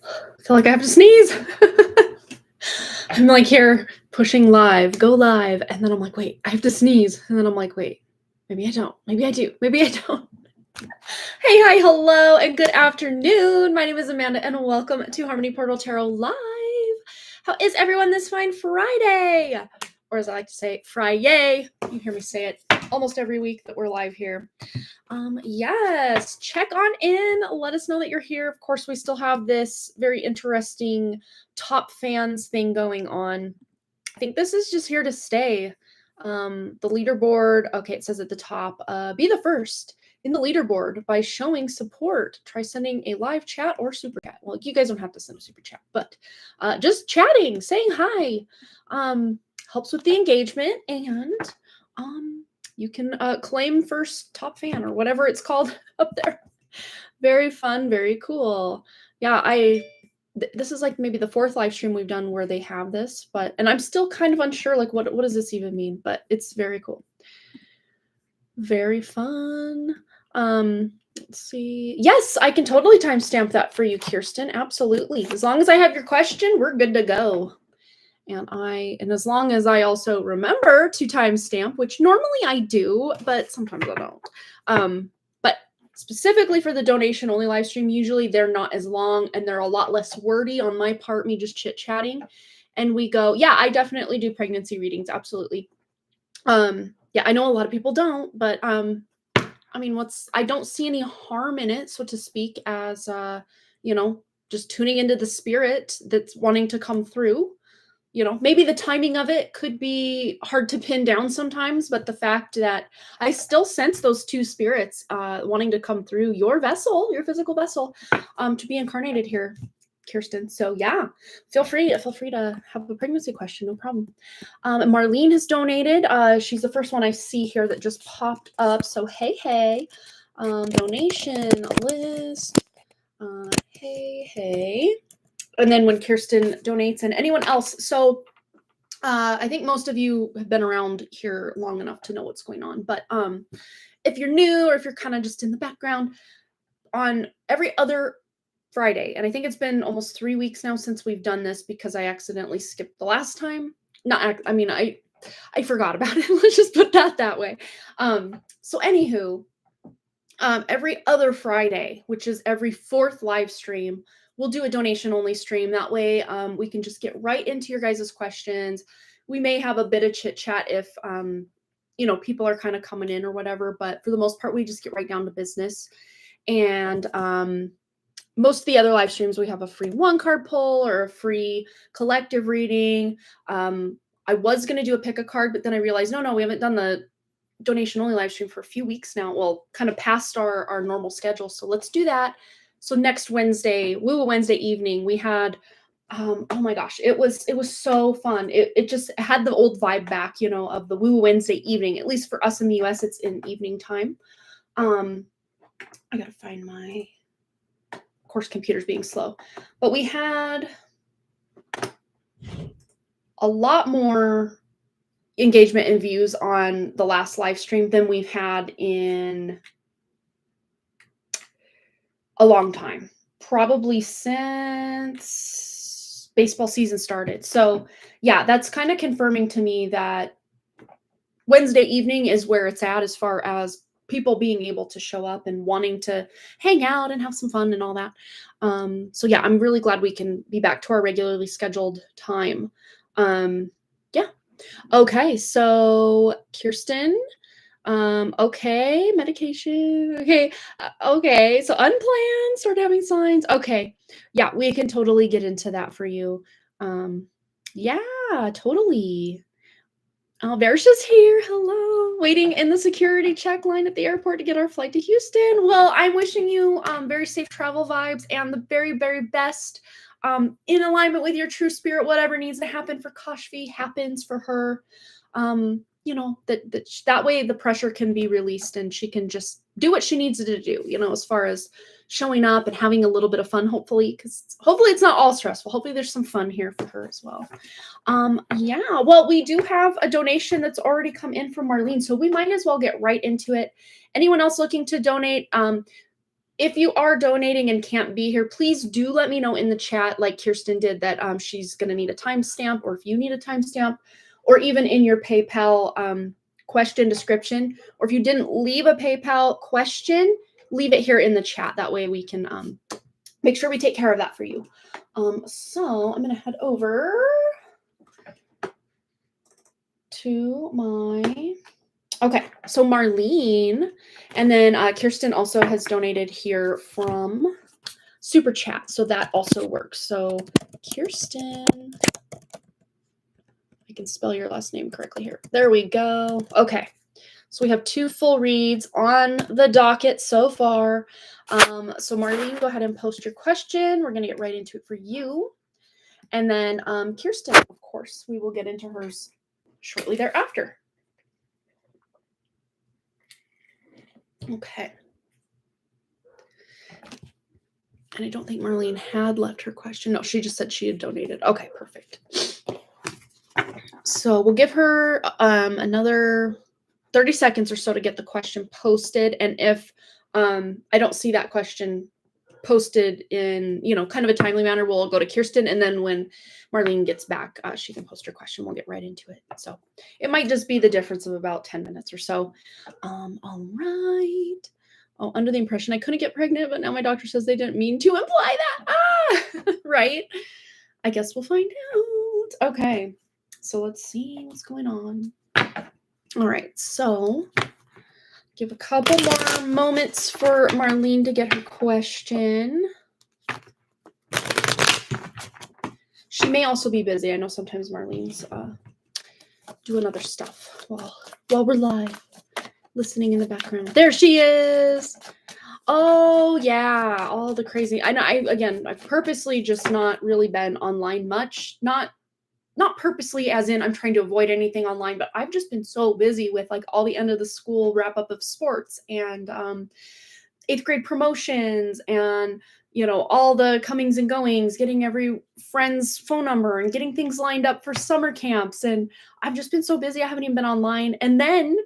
I feel like I have to sneeze. I'm like here pushing live, go live, and then I'm like, wait, I have to sneeze. And then I'm like, wait, maybe I don't. Maybe I do. Maybe I don't. Hey, hi, hello, and good afternoon. My name is Amanda, and welcome to Harmony Portal Tarot Live. How is everyone this fine Friday? Or as I like to say, Friday. You hear me say it almost every week that we're live here. Yes, check on in. Let us know that you're here. Of course, we still have this very interesting top fans thing going on. I think this is just here to stay. The leaderboard, okay, it says at the top, be the first in the leaderboard by showing support. Try sending a live chat or super chat. Well, you guys don't have to send a super chat, but just chatting, saying hi, helps with the engagement, and you can claim first top fan or whatever it's called up there. Very fun, very cool. Yeah, this is like maybe the fourth live stream we've done where they have this, and I'm still kind of unsure, like, what does this even mean? But it's very cool. Very fun. Let's see. Yes, I can totally timestamp that for you, Kirsten. Absolutely. As long as I have your question, we're good to go. And as long as I also remember to timestamp, which normally I do, but sometimes I don't. But specifically for the donation only live stream, usually they're not as long and they're a lot less wordy on my part, me just chit-chatting. And we go, yeah, I definitely do pregnancy readings, absolutely. Yeah, I know a lot of people don't, but I mean, I don't see any harm in it, so to speak, as just tuning into the spirit that's wanting to come through. Maybe the timing of it could be hard to pin down sometimes, but the fact that I still sense those two spirits wanting to come through your vessel, your physical vessel, to be incarnated here, Kirsten. So yeah, feel free to have a pregnancy question, no problem. And Marlene has donated. She's the first one I see here that just popped up. So hey, donation list. Hey. And then when Kirsten donates and anyone else. So I think most of you have been around here long enough to know what's going on. But if you're new or if you're kind of just in the background, on every other Friday, and I think it's been almost 3 weeks now since we've done this because I accidentally skipped the last time. I forgot about it. Let's just put that way. So anywho, every other Friday, which is every fourth live stream, we'll do a donation only stream. That way we can just get right into your guys' questions. We may have a bit of chit chat if, people are kind of coming in or whatever, but for the most part, we just get right down to business. And most of the other live streams, we have a free 1-card pull or a free collective reading. I was going to do a pick a card, but then I realized, no, we haven't done the donation only live stream for a few weeks now. Well, kind of past our normal schedule. So let's do that. So next Wednesday, Woo Wednesday evening, we had, oh my gosh, it was so fun. It just had the old vibe back, of the Woo Wednesday evening. At least for us in the US, it's in evening time. I gotta find my, of course, computer's being slow. But we had a lot more engagement and views on the last live stream than we've had in a long time, probably since baseball season started. So yeah, that's kind of confirming to me that Wednesday evening is where it's at as far as people being able to show up and wanting to hang out and have some fun and all that. So yeah, I'm really glad we can be back to our regularly scheduled time. Yeah. Okay, so Kirsten, okay, medication, okay, so unplanned, start having signs, okay, yeah, we can totally get into that for you. Yeah, totally. Bersha's here, hello, waiting in the security check line at the airport to get our flight to Houston. Well, I'm wishing you very safe travel vibes and the very, very best, in alignment with your true spirit. Whatever needs to happen for Kashfi happens for her. That way the pressure can be released and she can just do what she needs to do, as far as showing up and having a little bit of fun, hopefully, because hopefully it's not all stressful. Hopefully there's some fun here for her as well. Yeah, well, we do have a donation that's already come in from Marlene, so we might as well get right into it. Anyone else looking to donate? if you are donating and can't be here, please do let me know in the chat, like Kirsten did, that she's going to need a timestamp, or if you need a timestamp, or even in your PayPal question description, or if you didn't leave a PayPal question, leave it here in the chat. That way we can make sure we take care of that for you. So I'm going to head over to my... Okay, so Marlene, and then Kirsten also has donated here from SuperChat, so that also works. So Kirsten, I can spell your last name correctly here. There we go. Okay, so we have 2 full reads on the docket so far. So Marlene, go ahead and post your question. We're going to get right into it for you. And then Kirsten, of course, we will get into hers shortly thereafter. Okay. And I don't think Marlene had left her question. No, she just said she had donated. Okay, perfect. So we'll give her another 30 seconds or so to get the question posted. And if I don't see that question posted in, kind of a timely manner, we'll go to Kirsten. And then when Marlene gets back, she can post her question. We'll get right into it. So it might just be the difference of about 10 minutes or so. All right. Oh, under the impression I couldn't get pregnant, but now my doctor says they didn't mean to imply that. Right? I guess we'll find out. Okay. So let's see what's going on. All right. So give a couple more moments for Marlene to get her question. She may also be busy. I know sometimes Marlene's doing other stuff while we're live, listening in the background. There she is. Oh yeah, all the crazy. I know. I've purposely just not really been online much. Not purposely as in I'm trying to avoid anything online, but I've just been so busy with like all the end of the school wrap up of sports and 8th grade promotions and all the comings and goings, getting every friend's phone number and getting things lined up for summer camps. And I've just been so busy. I haven't even been online. And then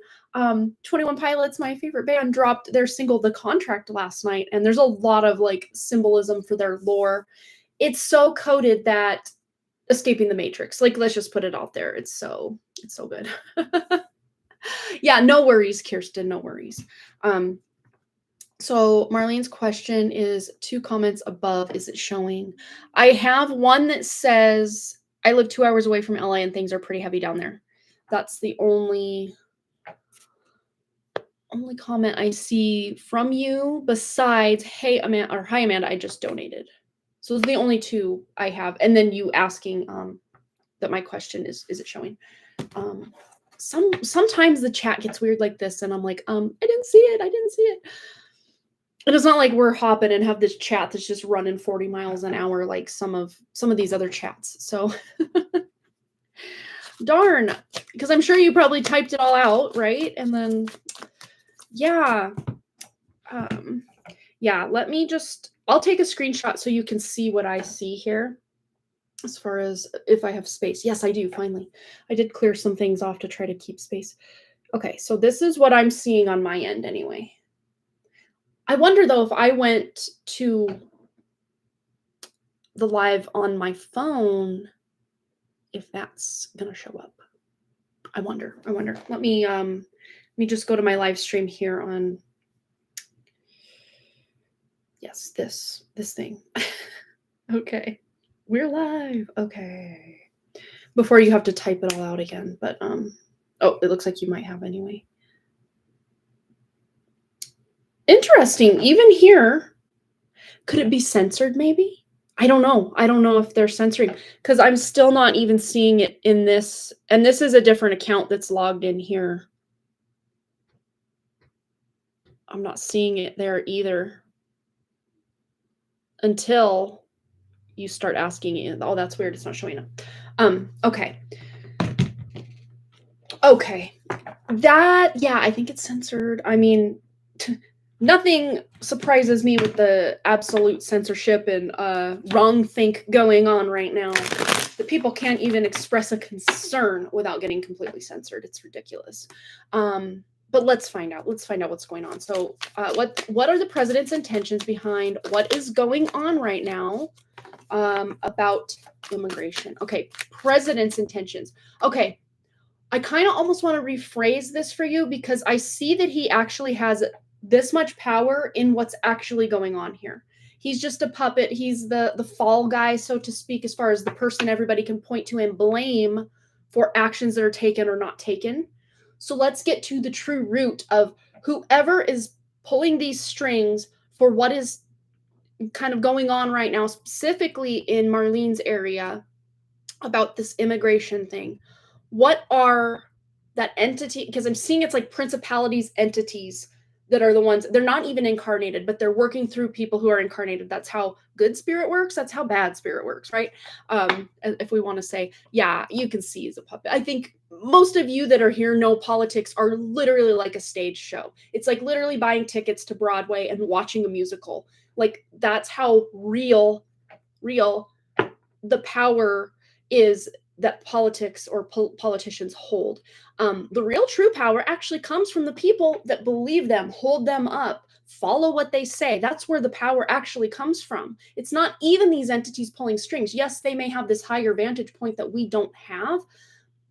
21 Pilots, my favorite band, dropped their single, The Contract, last night. And there's a lot of like symbolism for their lore. It's so coded that Escaping the Matrix, like, let's just put it out there. It's so good. Yeah, no worries, Kirsten, no worries. So Marlene's question is 2 comments above. Is it showing? I have one that says, I live 2 hours away from LA and things are pretty heavy down there. That's the only comment I see from you besides, hey, Amanda, or hi, Amanda, I just donated. So those are the only 2 I have. And then you asking that my question is it showing? Sometimes the chat gets weird like this and I'm like, I didn't see it. And it's not like we're hopping and have this chat that's just running 40 miles an hour like some of these other chats. So darn, because I'm sure you probably typed it all out, right? And then yeah. Yeah, I'll take a screenshot so you can see what I see here as far as if I have space. Yes, I do, finally. I did clear some things off to try to keep space. Okay, so this is what I'm seeing on my end anyway. I wonder, though, if I went to the live on my phone, if that's going to show up. I wonder. Let me just go to my live stream here on... Yes, this thing. Okay. We're live. Okay. Before you have to type it all out again, but oh, it looks like you might have anyway. Interesting. Even here, could it be censored maybe? I don't know. I don't know if they're censoring because I'm still not even seeing it in this. And this is a different account that's logged in here. I'm not seeing it there either. Until you start asking it. Oh, that's weird. It's not showing up. Okay. Okay. Yeah, I think it's censored. I mean, nothing surprises me with the absolute censorship and wrong think going on right now. The people can't even express a concern without getting completely censored. It's ridiculous. but let's find out. Let's find out what's going on. So what are the president's intentions behind what is going on right now about immigration? Okay, president's intentions. Okay, I kind of almost want to rephrase this for you because I see that he actually has this much power in what's actually going on here. He's just a puppet. He's the fall guy, so to speak, as far as the person everybody can point to and blame for actions that are taken or not taken. So let's get to the true root of whoever is pulling these strings for what is kind of going on right now, specifically in Marlene's area about this immigration thing. What are that entity? Because I'm seeing it's like principalities, entities that are the ones, they're not even incarnated, but they're working through people who are incarnated. That's how good spirit works. That's how bad spirit works, right? If we want to say, yeah, you can see as a puppet. I think most of you that are here know politics are literally like a stage show. It's like literally buying tickets to Broadway and watching a musical. Like that's how real the power is that politics or politicians hold. The real true power actually comes from the people that believe them, hold them up, follow what they say. That's where the power actually comes from. It's not even these entities pulling strings. Yes, they may have this higher vantage point that we don't have,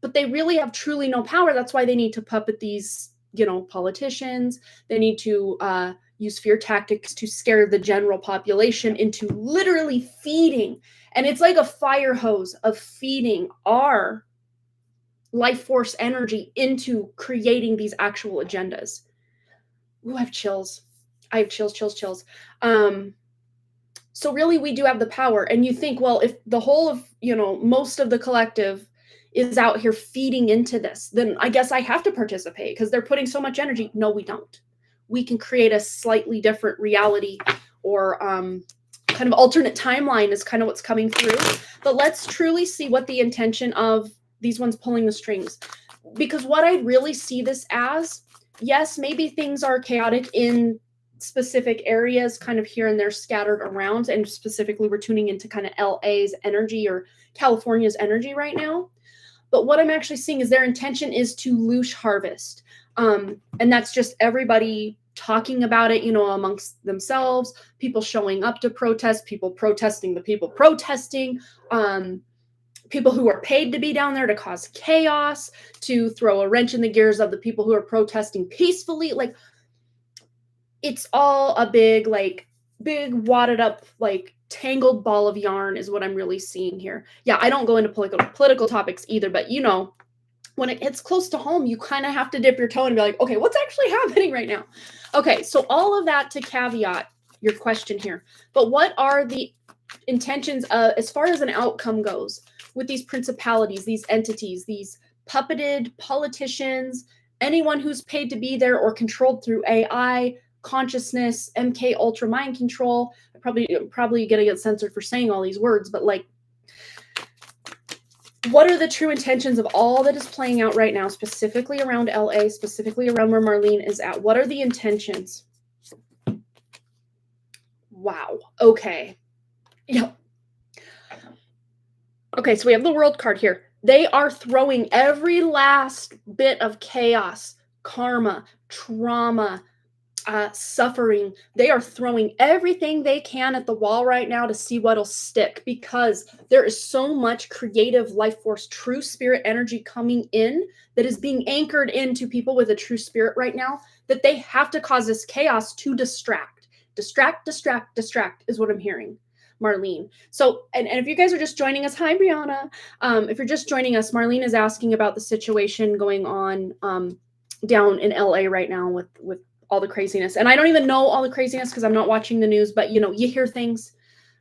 but they really have truly no power. That's why they need to puppet these, politicians. They need to use fear tactics to scare the general population into literally feeding. And it's like a fire hose of feeding our life force energy into creating these actual agendas. Ooh, I have chills. I have chills. So really we do have the power. And you think, well, if the whole of, most of the collective is out here feeding into this, then I guess I have to participate because they're putting so much energy. No, we don't. We can create a slightly different reality or kind of alternate timeline is kind of what's coming through. But let's truly see what the intention of these ones pulling the strings. Because what I really see this as, yes, maybe things are chaotic in specific areas kind of here and there scattered around, and specifically we're tuning into kind of LA's energy or California's energy right now. But what I'm actually seeing is their intention is to loosh harvest. And that's just everybody talking about it, amongst themselves, people showing up to protest, people protesting the people protesting, people who are paid to be down there to cause chaos, to throw a wrench in the gears of the people who are protesting peacefully. Like, it's all a big wadded up, tangled ball of yarn is what I'm really seeing here. Yeah, I don't go into political topics either, but when it hits close to home, you kind of have to dip your toe and be like, okay, what's actually happening right now? Okay, so all of that to caveat your question here. But what are the intentions as far as an outcome goes with these principalities, these entities, these puppeted politicians, anyone who's paid to be there or controlled through AI, consciousness, MK Ultra mind control? Probably gonna get censored for saying all these words, but what are the true intentions of all that is playing out right now, specifically around LA, specifically around where Marlene is at? What are the intentions? Wow. Okay. Yeah. Okay, so we have the world card here. They are throwing every last bit of chaos, karma, trauma, suffering. They are throwing everything they can at the wall right now to see what'll stick, because there is so much creative life force, true spirit energy coming in that is being anchored into people with a true spirit right now, that they have to cause this chaos to distract is what I'm hearing, Marlene. So, and if you guys are just joining us, hi, Brianna. If you're just joining us, Marlene is asking about the situation going on down in LA right now with all the craziness. And I don't even know all the craziness because I'm not watching the news, but you hear things.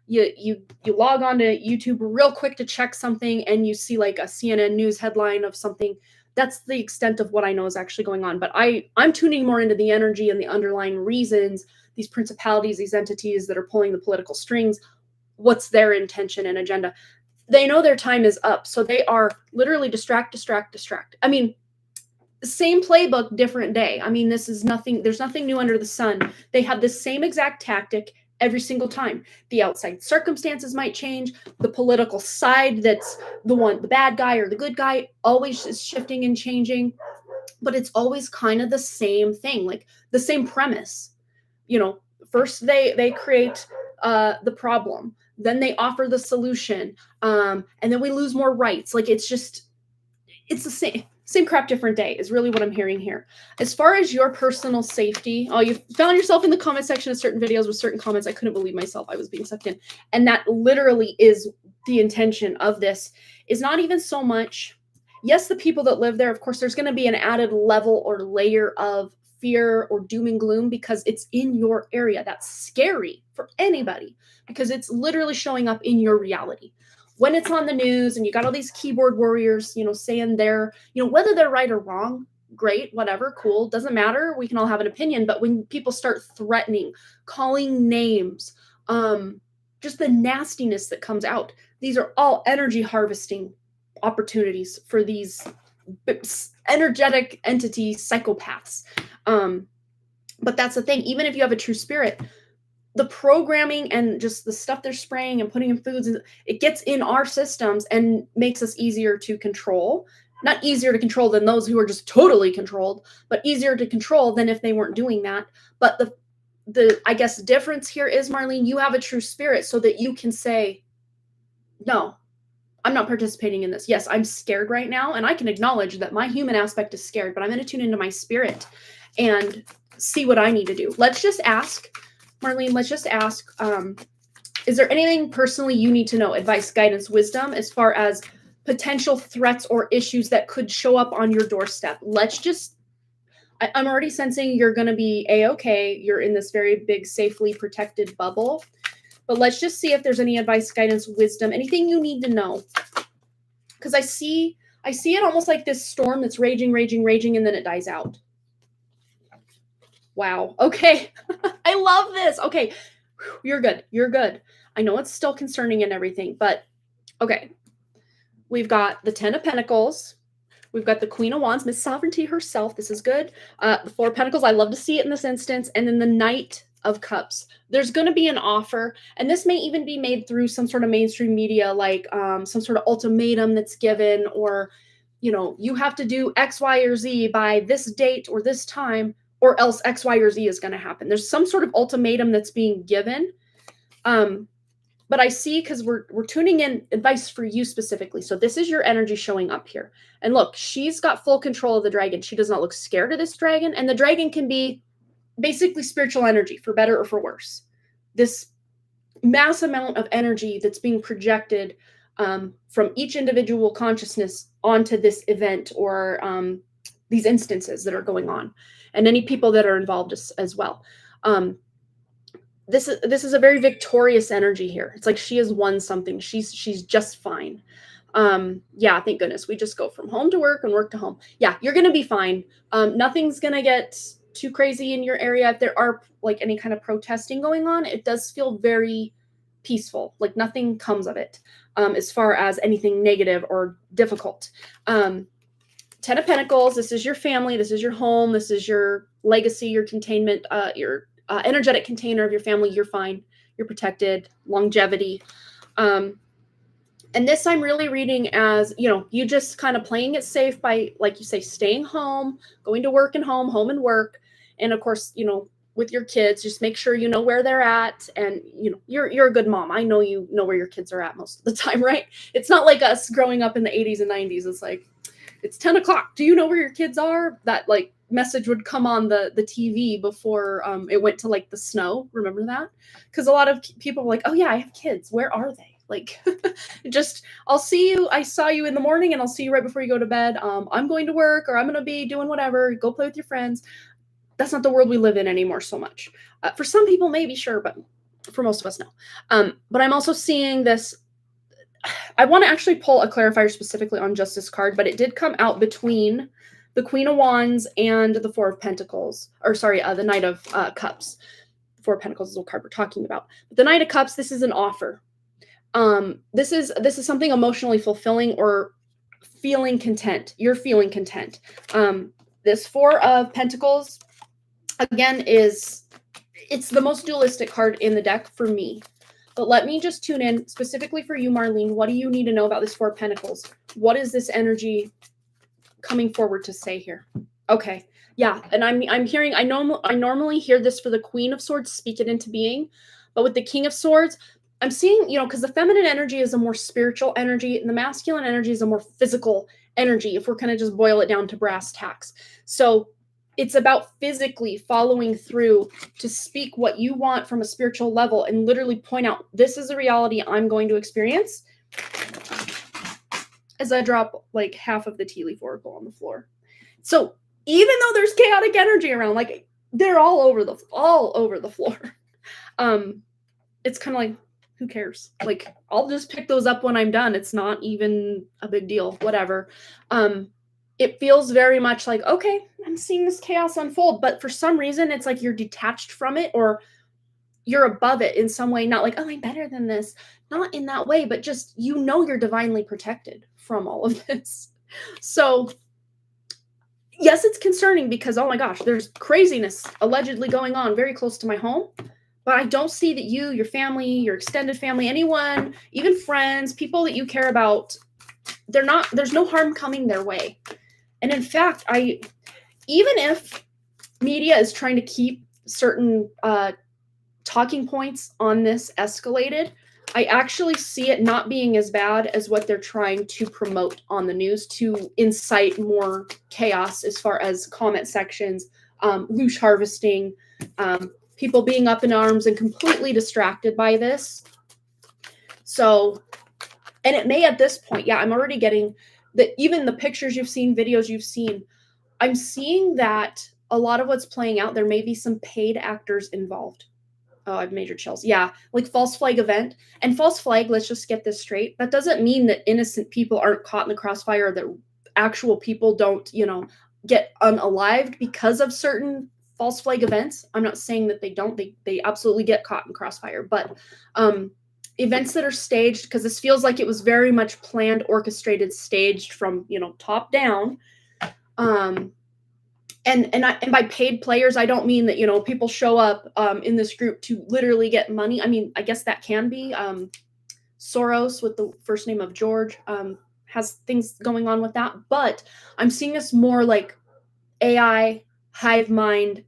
You log on to YouTube real quick to check something and you see like a CNN news headline of something. That's the extent of what I know is actually going on. But I'm tuning more into the energy and the underlying reasons, these principalities, these entities that are pulling the political strings, what's their intention and agenda. They know their time is up. So they are literally distract. I mean, same playbook, different day. I mean, there's nothing new under the sun. They have the same exact tactic every single time. The outside circumstances might change. The political side that's the bad guy or the good guy, always is shifting and changing. But it's always kind of the same thing, like the same premise. First they create the problem, then they offer the solution, and then we lose more rights. Like it's the same crap, different day is really what I'm hearing here. As far as your personal safety, you found yourself in the comment section of certain videos with certain comments. I couldn't believe myself. I was being sucked in. And that literally is the intention of this, is not even so much, yes, the people that live there, of course, there's going to be an added level or layer of fear or doom and gloom because it's in your area. That's scary for anybody because it's literally showing up in your reality. When it's on the news and you got all these keyboard warriors, saying they're, whether they're right or wrong, great, whatever, cool, doesn't matter. We can all have an opinion. But when people start threatening, calling names, just the nastiness that comes out, these are all energy harvesting opportunities for these energetic entity psychopaths. But that's the thing. Even if you have a true spirit, the programming and just the stuff they're spraying and putting in foods, it gets in our systems and makes us easier to control. Not easier to control than those who are just totally controlled, but easier to control than if they weren't doing that. But the I guess difference here is, Marlene, you have a true spirit so that you can say, no, I'm not participating in this. Yes, I'm scared right now, and I can acknowledge that my human aspect is scared, but I'm going to tune into my spirit and see what I need to do. Let's just ask, Marlene, is there anything personally you need to know, advice, guidance, wisdom, as far as potential threats or issues that could show up on your doorstep? I'm already sensing you're going to be A-okay. You're in this very big, safely protected bubble. But let's just see if there's any advice, guidance, wisdom, anything you need to know. Because I see it almost like this storm that's raging, raging, raging, and then it dies out. Wow. Okay. I love this. Okay. You're good. You're good. I know it's still concerning and everything, but okay. We've got the 10 of Pentacles. We've got the Queen of Wands, Miss Sovereignty herself. This is good. The 4 of Pentacles. I love to see it in this instance. And then the Knight of Cups. There's going to be an offer, and this may even be made through some sort of mainstream media, like some sort of ultimatum that's given, or, you have to do X, Y, or Z by this date or this time, or else X, Y, or Z is going to happen. There's some sort of ultimatum that's being given. But I see, because we're tuning in advice for you specifically. So this is your energy showing up here. And look, she's got full control of the dragon. She does not look scared of this dragon. And the dragon can be basically spiritual energy, for better or for worse. This mass amount of energy that's being projected from each individual consciousness onto this event, or these instances that are going on, and any people that are involved as well. This is a very victorious energy here. It's like she has won something. She's just fine. Yeah, thank goodness. We just go from home to work and work to home. Yeah, you're going to be fine. Nothing's going to get too crazy in your area. If there are like any kind of protesting going on, it does feel very peaceful. Like nothing comes of it as far as anything negative or difficult. 10 of Pentacles, this is your family, this is your home, this is your legacy, your containment, your energetic container of your family. You're fine. You're protected. Longevity. And this I'm really reading as, you just kind of playing it safe by, like you say, staying home, going to work and home and work. And of course, with your kids, just make sure you know where they're at. And, you're a good mom. I know you know where your kids are at most of the time, right? It's not like us growing up in the 80s and 90s. It's like, it's 10 o'clock. Do you know where your kids are? That like message would come on the TV before it went to like the snow. Remember that? Because a lot of people were like, oh yeah, I have kids. Where are they? Like, I'll see you. I saw you in the morning and I'll see you right before you go to bed. I'm going to work, or I'm going to be doing whatever. Go play with your friends. That's not the world we live in anymore so much. For some people, maybe, sure, but for most of us, no. But I'm also seeing this. I want to actually pull a clarifier specifically on Justice card, but it did come out between the Queen of Wands and the 4 of Pentacles, or sorry, the Knight of Cups. 4 of Pentacles is what card we're talking about. But the Knight of Cups, this is an offer. This is something emotionally fulfilling, or feeling content. You're feeling content. This 4 of Pentacles, again, It's the most dualistic card in the deck for me. But let me just tune in specifically for you, Marlene. What do you need to know about this Four of Pentacles? What is this energy coming forward to say here? Okay. Yeah, and I'm hearing, I normally hear this for the Queen of Swords, speak it into being, but with the King of Swords, I'm seeing, because the feminine energy is a more spiritual energy and the masculine energy is a more physical energy, if we're kind of just boil it down to brass tacks. So it's about physically following through to speak what you want from a spiritual level and literally point out, this is a reality I'm going to experience, as I drop like half of the tea leaf oracle on the floor. So even though there's chaotic energy around, like they're all over the floor. It's kind of like, who cares? Like, I'll just pick those up when I'm done. It's not even a big deal, whatever. It feels very much like, okay, I'm seeing this chaos unfold, but for some reason it's like you're detached from it or you're above it in some way, not like, oh, I'm better than this. Not in that way, but just, you're divinely protected from all of this. So yes, it's concerning because, oh my gosh, there's craziness allegedly going on very close to my home. But I don't see that you, your family, your extended family, anyone, even friends, people that you care about, there's no harm coming their way. And in fact, even if media is trying to keep certain talking points on this escalated, I actually see it not being as bad as what they're trying to promote on the news to incite more chaos as far as comment sections, loose harvesting, people being up in arms and completely distracted by this. So, and it may at this point, yeah, I'm already getting that even the pictures you've seen, videos you've seen, I'm seeing that a lot of what's playing out, there may be some paid actors involved. Oh, I have major chills. Yeah, like false flag event. And false flag, let's just get this straight. That doesn't mean that innocent people aren't caught in the crossfire, that actual people don't, get unalived because of certain false flag events. I'm not saying that they don't. They absolutely get caught in crossfire. But events that are staged, because this feels like it was very much planned, orchestrated, staged from, top down. And by paid players, I don't mean that, people show up in this group to literally get money. I mean, I guess that can be. Soros, with the first name of George, has things going on with that. But I'm seeing this more like AI, hive mind,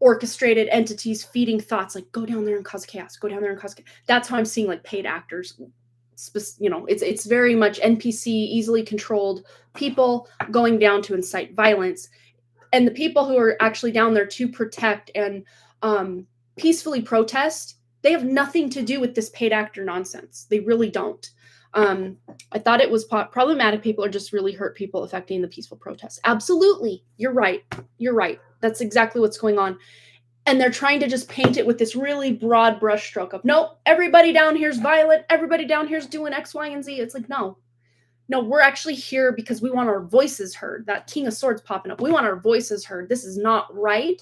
orchestrated entities feeding thoughts, like go down there and cause chaos, go down there and cause chaos. That's how I'm seeing like paid actors. It's very much NPC, easily controlled people going down to incite violence. And the people who are actually down there to protect and peacefully protest, they have nothing to do with this paid actor nonsense. They really don't. I thought it was problematic. People are just really hurt people affecting the peaceful protests. Absolutely. You're right. That's exactly what's going on. And they're trying to just paint it with this really broad brushstroke of, nope, everybody down here's violent. Everybody down here's doing X, Y, and Z. It's like, no, we're actually here because we want our voices heard. That King of Swords popping up. We want our voices heard. This is not right.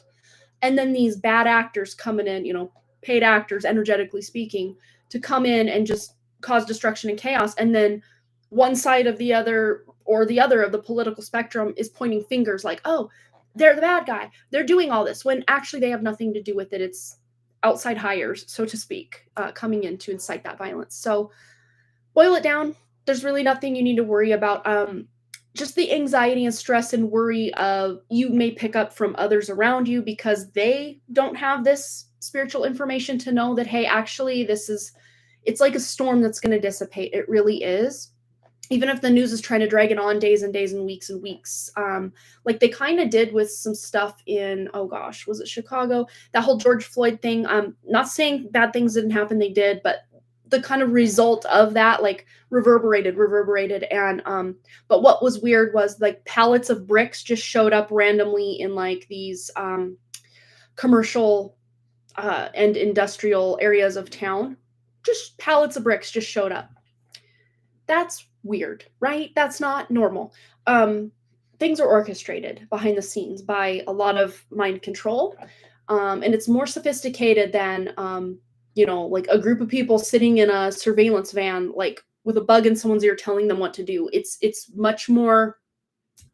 And then these bad actors coming in, paid actors, energetically speaking, to come in and just cause destruction and chaos. And then one side of the other or the other of the political spectrum is pointing fingers like, oh, they're the bad guy. They're doing all this when actually they have nothing to do with it. It's outside hires, so to speak, coming in to incite that violence. So boil it down. There's really nothing you need to worry about. Just the anxiety and stress and worry of you may pick up from others around you because they don't have this spiritual information to know that, hey, actually, it's like a storm that's going to dissipate. It really is. Even if the news is trying to drag it on days and days and weeks, like they kind of did with some stuff in, oh gosh, was it Chicago? That whole George Floyd thing. Not saying bad things didn't happen, they did, but the kind of result of that like reverberated. And but what was weird was like pallets of bricks just showed up randomly in like these commercial and industrial areas of town. Just pallets of bricks just showed up. That's weird, right? That's not normal. Things are orchestrated behind the scenes by a lot of mind control. And it's more sophisticated than, like a group of people sitting in a surveillance van, like with a bug in someone's ear telling them what to do. It's much more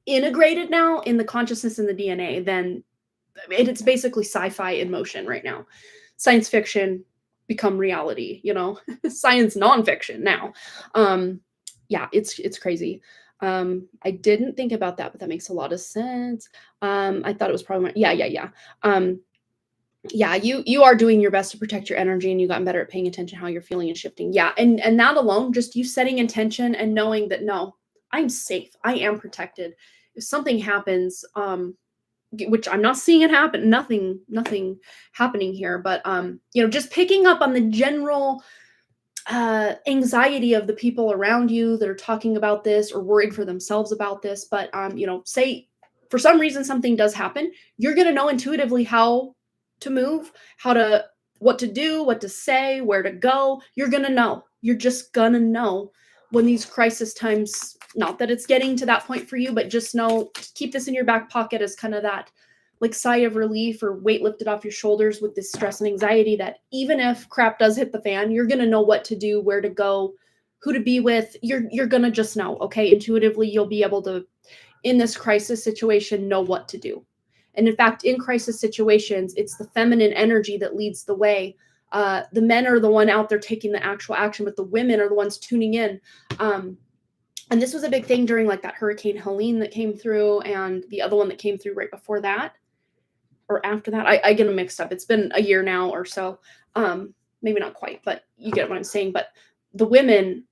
integrated now in the consciousness and the DNA than it's basically sci-fi in motion right now. Science fiction become reality, science nonfiction now. Yeah, it's crazy. I didn't think about that, but that makes a lot of sense. I thought it was probably yeah. Yeah, you are doing your best to protect your energy, and you've gotten better at paying attention how you're feeling and shifting. Yeah, and that alone, just you setting intention and knowing that no, I'm safe, I am protected. If something happens, which I'm not seeing it happen, nothing happening here, but just picking up on the general anxiety of the people around you that are talking about this or worried for themselves about this. But say for some reason something does happen, you're going to know intuitively how to move, what to do, what to say, where to go. You're going to know. You're just going to know when these crisis times, not that it's getting to that point for you, but just keep this in your back pocket as kind of that like sigh of relief or weight lifted off your shoulders with this stress and anxiety, that even if crap does hit the fan, you're going to know what to do, where to go, who to be with. You're going to just know, okay? Intuitively, you'll be able to, in this crisis situation, know what to do. And in fact, in crisis situations, it's the feminine energy that leads the way. The men are the one out there taking the actual action, but the women are the ones tuning in. And this was a big thing during like that Hurricane Helene that came through, and the other one that came through right before that. Or after that, I get them mixed up. It's been a year now or so. Maybe not quite, but you get what I'm saying. But the women,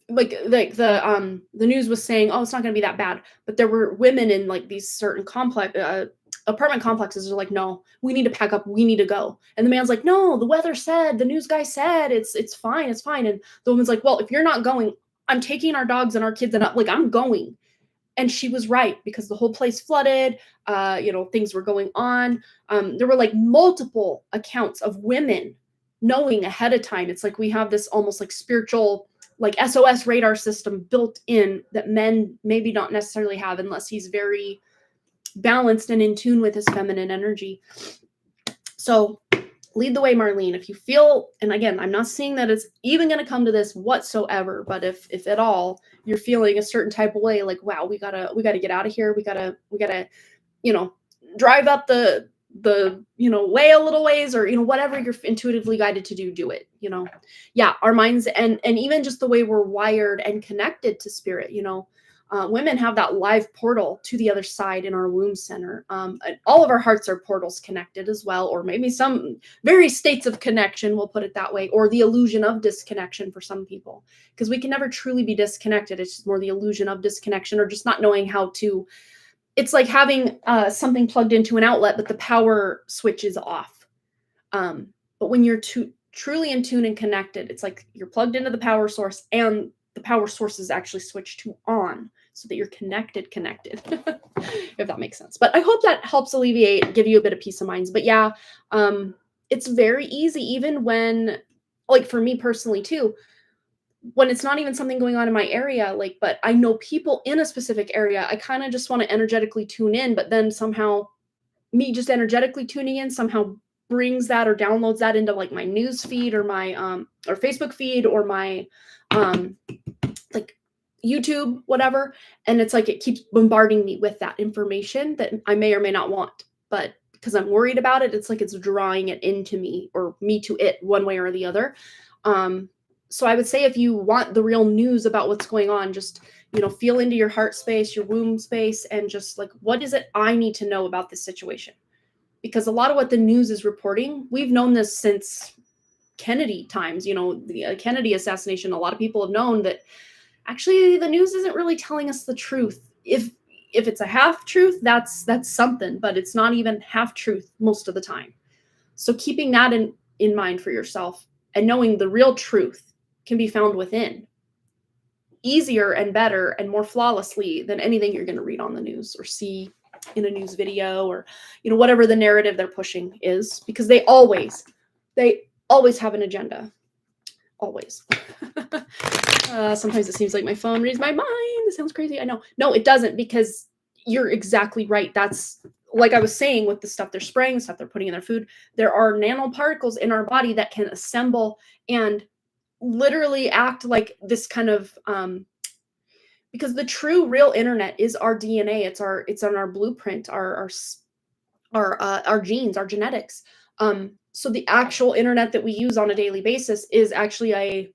like the news was saying, oh, it's not going to be that bad. But there were women in like these certain apartment complexes are like, no, we need to pack up. We need to go. And the man's like, no, the weather said, the news guy said, it's fine. It's fine. And the woman's like, well, if you're not going, I'm taking our dogs and our kids and I'm going. And she was right, because the whole place flooded, things were going on. There were like multiple accounts of women knowing ahead of time. It's like we have this almost like spiritual, like SOS radar system built in that men maybe not necessarily have unless he's very balanced and in tune with his feminine energy. So lead the way, Marlene. If you feel, and again, I'm not seeing that it's even going to come to this whatsoever, but if at all you're feeling a certain type of way, like, wow, we gotta get out of here. We gotta, drive up the way a little ways, or, whatever you're intuitively guided to do it, yeah, our minds and even just the way we're wired and connected to spirit, women have that live portal to the other side in our womb center. All of our hearts are portals connected as well, or maybe some various states of connection, we'll put it that way, or the illusion of disconnection for some people, because we can never truly be disconnected. It's just more the illusion of disconnection, or just not knowing how to. It's like having something plugged into an outlet, but the power switch is off. But when you're truly in tune and connected, it's like you're plugged into the power source, and the power source is actually switched to on, so that you're connected, if that makes sense. But I hope that helps alleviate, give you a bit of peace of mind. But yeah, it's very easy, even when, like for me personally too, when it's not even something going on in my area, but I know people in a specific area, I kind of just want to energetically tune in, but then somehow me just energetically tuning in somehow brings that or downloads that into like my news feed or my or Facebook feed or my like YouTube, whatever. And it's like it keeps bombarding me with that information that I may or may not want. But because I'm worried about it, it's like it's drawing it into me, or me to it, one way or the other. So I would say, if you want the real news about what's going on, just, feel into your heart space, your womb space, and just like, what is it I need to know about this situation? Because a lot of what the news is reporting, we've known this since Kennedy times, the Kennedy assassination. A lot of people have known that actually the news isn't really telling us the truth. If it's a half truth, that's something, but it's not even half truth most of the time. So keeping that in mind for yourself, and knowing the real truth can be found within, easier and better and more flawlessly than anything you're going to read on the news or see in a news video, or whatever the narrative they're pushing is, because they always have an agenda. Always. Sometimes it seems like my phone reads my mind. It sounds crazy. I know. No, it doesn't, because you're exactly right. That's, like I was saying, with the stuff they're spraying, stuff they're putting in their food, there are nanoparticles in our body that can assemble and literally act like this kind of because the true real internet is our DNA. It's on our blueprint, our our genes, our genetics. So the actual internet that we use on a daily basis is actually a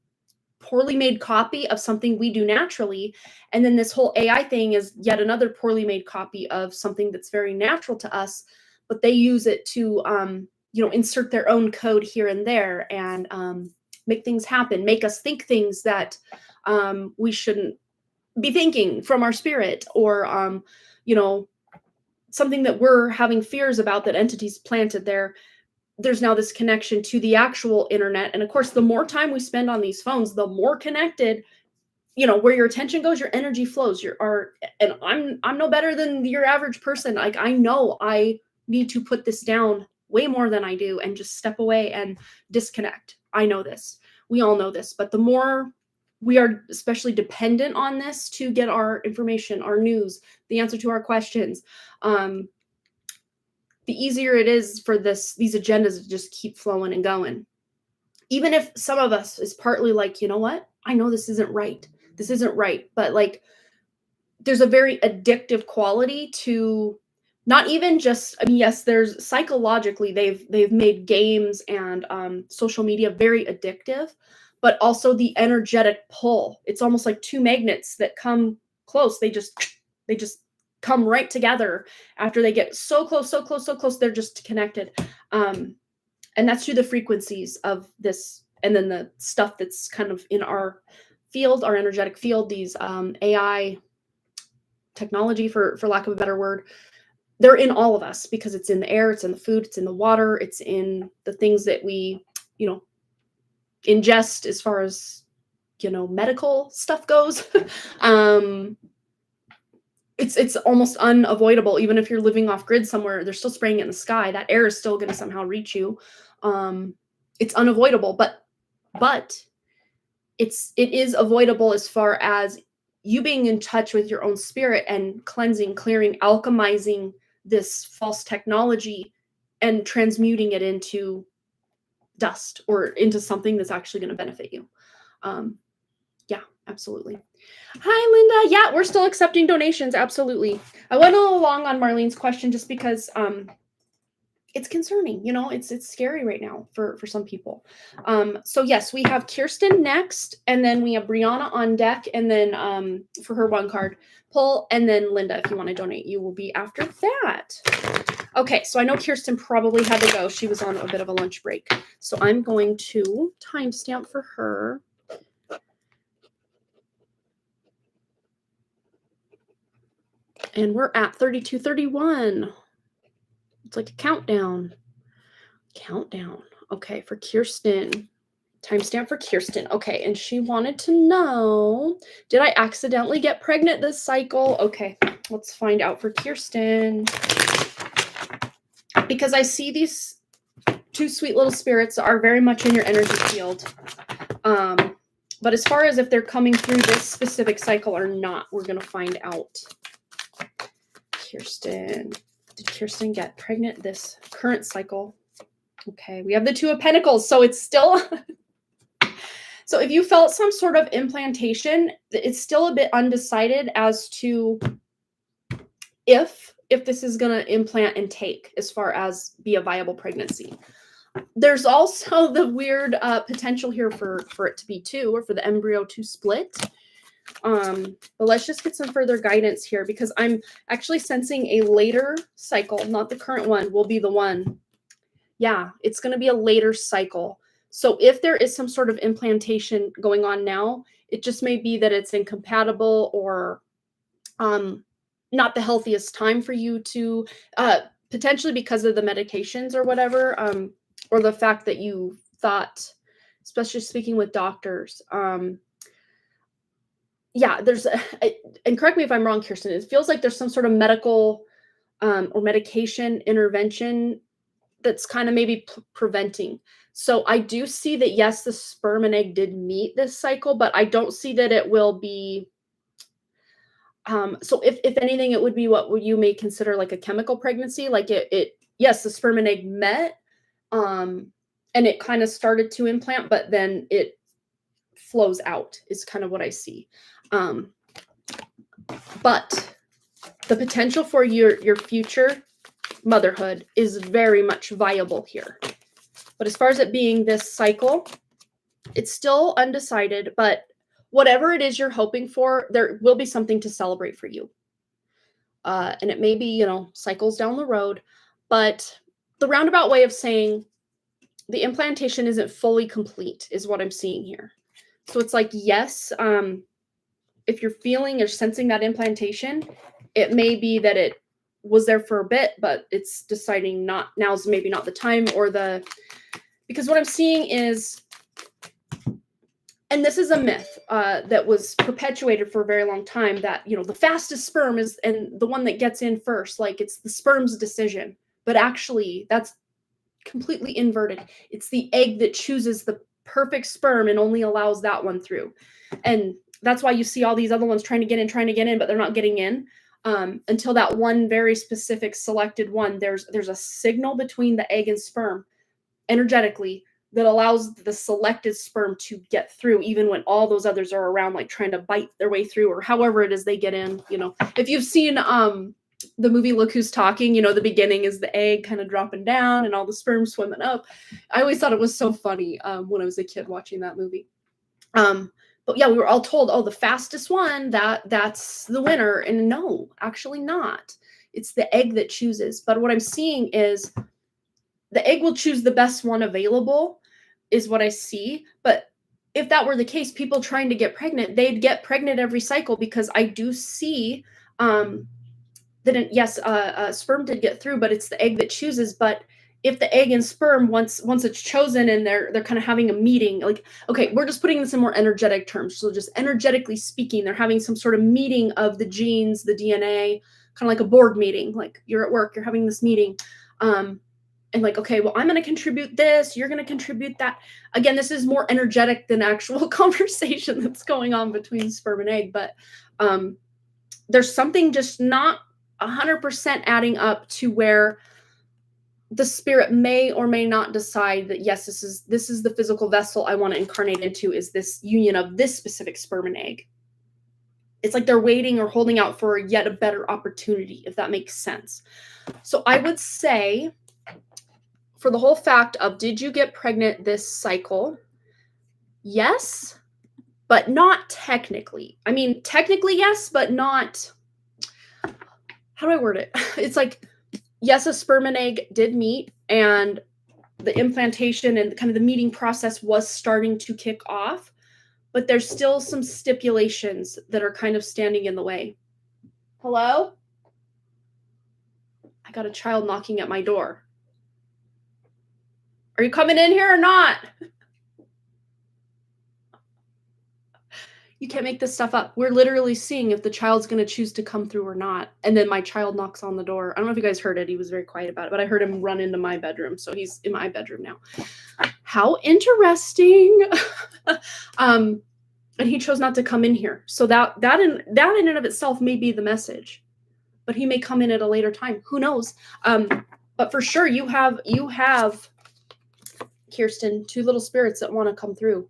poorly made copy of something we do naturally. And then this whole AI thing is yet another poorly made copy of something that's very natural to us, but they use it to, insert their own code here and there and make things happen, make us think things that we shouldn't be thinking from our spirit, or, something that we're having fears about that entities planted there. There's now this connection to the actual internet. And of course, the more time we spend on these phones, the more connected, where your attention goes, your energy flows. And I'm no better than your average person. Like, I know I need to put this down way more than I do and just step away and disconnect. I know this. We all know this. But the more we are especially dependent on this to get our information, our news, the answer to our questions, the easier it is for these agendas to just keep flowing and going. Even if some of us is partly like, you know what? I know this isn't right. This isn't right. But like, there's a very addictive quality to not even just, yes, there's psychologically, they've made games and social media very addictive, but also the energetic pull. It's almost like two magnets that come close. They just come right together after they get so close, they're just connected. And that's through the frequencies of this. And then the stuff that's kind of in our field, our energetic field, these AI technology, for lack of a better word, they're in all of us because it's in the air, it's in the food, it's in the water, it's in the things that we, ingest as far as, medical stuff goes. It's almost unavoidable. Even if you're living off grid somewhere, they're still spraying it in the sky. That air is still going to somehow reach you. It's unavoidable, but it is avoidable as far as you being in touch with your own spirit and cleansing, clearing, alchemizing this false technology and transmuting it into dust or into something that's actually going to benefit you. Yeah, absolutely. Hi, Linda. Yeah, we're still accepting donations. Absolutely. I went a little long on Marlene's question just because it's concerning. It's scary right now for some people. So yes, we have Kirsten next, and then we have Brianna on deck, and then for her one card pull, and then Linda, if you want to donate, you will be after that. Okay, so I know Kirsten probably had to go. She was on a bit of a lunch break. So I'm going to timestamp for her. And we're at 32:31. It's like a countdown. Okay, for Kirsten. Timestamp for Kirsten. Okay, and she wanted to know, did I accidentally get pregnant this cycle? Okay, let's find out for Kirsten. Because I see these two sweet little spirits are very much in your energy field. But as far as if they're coming through this specific cycle or not, we're going to find out. Kirsten. Did Kirsten get pregnant this current cycle? Okay, we have the Two of Pentacles, so it's still... So if you felt some sort of implantation, it's still a bit undecided as to if this is going to implant and take as far as be a viable pregnancy. There's also the weird potential here for it to be two, or for the embryo to split. But let's just get some further guidance here, because I'm actually sensing a later cycle, not the current one, will be the one. Yeah, it's going to be a later cycle. So if there is some sort of implantation going on now, it just may be that it's incompatible or not the healthiest time for you to, potentially because of the medications or whatever, or the fact that you thought, especially speaking with doctors, yeah, and correct me if I'm wrong, Kirsten, it feels like there's some sort of medical or medication intervention that's kind of maybe preventing. So I do see that, yes, the sperm and egg did meet this cycle, but I don't see that it will be. So if anything, it would be what you may consider like a chemical pregnancy. Like yes, the sperm and egg met, and it kind of started to implant, but then it flows out is kind of what I see. But the potential for your future motherhood is very much viable here. But as far as it being this cycle, it's still undecided, but whatever it is you're hoping for, there will be something to celebrate for you. And it may be, cycles down the road, but the roundabout way of saying the implantation isn't fully complete is what I'm seeing here. So it's like, yes, if you're feeling or sensing that implantation, it may be that it was there for a bit, but it's deciding now's maybe not the time because what I'm seeing is, and this is a myth that was perpetuated for a very long time, that, the fastest sperm is, and the one that gets in first, like it's the sperm's decision. But actually, that's completely inverted. It's the egg that chooses the perfect sperm and only allows that one through. And that's why you see all these other ones trying to get in, but they're not getting in until that one very specific selected one. There's a signal between the egg and sperm energetically that allows the selected sperm to get through, even when all those others are around, like trying to bite their way through, or however it is they get in. If you've seen the movie Look Who's Talking, the beginning is the egg kind of dropping down and all the sperm swimming up. I always thought it was so funny when I was a kid watching that movie. But yeah, we were all told, oh, the fastest one, that's the winner. And no, actually not. It's the egg that chooses. But what I'm seeing is the egg will choose the best one available, is what I see. But if that were the case, people trying to get pregnant, they'd get pregnant every cycle, because I do see that, yes, sperm did get through, but it's the egg that chooses. But if the egg and sperm, once it's chosen and they're kind of having a meeting, like, okay, we're just putting this in more energetic terms. So just energetically speaking, they're having some sort of meeting of the genes, the DNA, kind of like a board meeting. Like you're at work, you're having this meeting. And like, okay, well, I'm going to contribute this, you're going to contribute that. Again, this is more energetic than actual conversation that's going on between sperm and egg. But there's something just not 100% adding up to where the spirit may or may not decide that, yes, this is the physical vessel I want to incarnate into, is this union of this specific sperm and egg. It's like they're waiting or holding out for yet a better opportunity, if that makes sense. So I would say, for the whole fact of, did you get pregnant this cycle? Yes, but not technically. I mean, technically yes, but not, how do I word it? It's like, yes, a sperm and egg did meet, and the implantation and kind of the meeting process was starting to kick off, but there's still some stipulations that are kind of standing in the way. Hello? I got a child knocking at my door. Are you coming in here or not? You can't make this stuff up. We're literally seeing if the child's going to choose to come through or not. And then my child knocks on the door. I don't know if you guys heard it. He was very quiet about it, but I heard him run into my bedroom. So he's in my bedroom now. How interesting. And he chose not to come in here. So that in and of itself may be the message. But he may come in at a later time. Who knows? But for sure, you have, Kirsten, two little spirits that want to come through,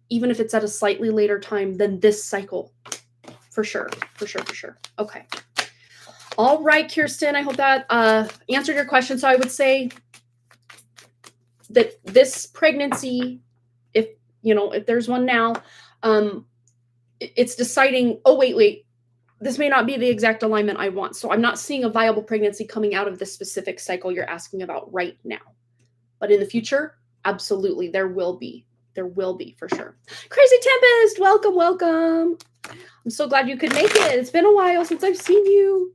even if it's at a slightly later time than this cycle. For sure. Okay. All right, Kirsten, I hope that answered your question. So I would say that this pregnancy, if there's one now, it's deciding, oh, wait, this may not be the exact alignment I want. So I'm not seeing a viable pregnancy coming out of this specific cycle you're asking about right now. But in the future, absolutely, there will be. There will be, for sure. Crazy Tempest, welcome. I'm so glad you could make it. It's been a while since I've seen you.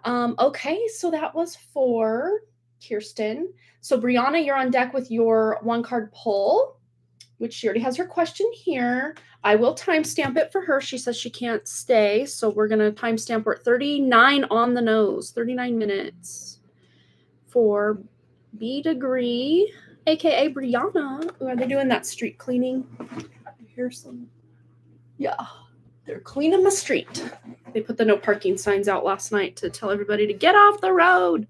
Okay, so that was for Kirsten. So Brianna, you're on deck with your one card pull, which she already has her question here. I will timestamp it for her. She says she can't stay, so we're going to timestamp her at 39 on the nose, 39 minutes for B Degree, aka Brianna. Are they doing that street cleaning? Here's some. Yeah, they're cleaning the street. They put the no parking signs out last night to tell everybody to get off the road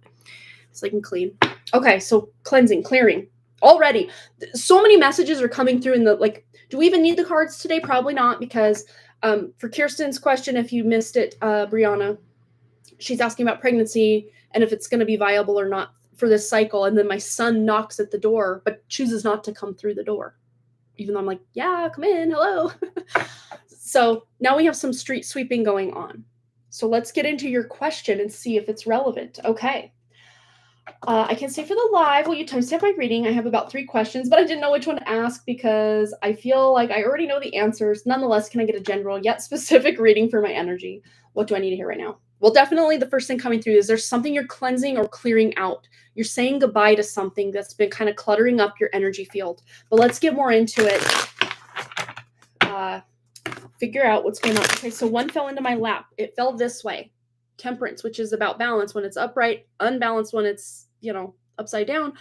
so they can clean. Okay, so cleansing, clearing. Already, so many messages are coming through in the, like, do we even need the cards today? Probably not, because for Kirsten's question, if you missed it, Brianna, she's asking about pregnancy and if it's going to be viable or not for this cycle. And then my son knocks at the door, but chooses not to come through the door, even though I'm like, yeah, come in, hello. So now we have some street sweeping going on. So let's get into your question and see if it's relevant. Okay. I can say for the live, will you timestamp my reading? I have about 3 questions, but I didn't know which one to ask because I feel like I already know the answers. Nonetheless, can I get a general yet specific reading for my energy? What do I need to hear right now? Well, definitely the first thing coming through is there's something you're cleansing or clearing out. You're saying goodbye to something that's been kind of cluttering up your energy field. But let's get more into it. Figure out what's going on. Okay, so one fell into my lap. It fell this way. Temperance, which is about balance when it's upright, unbalanced when it's, upside down.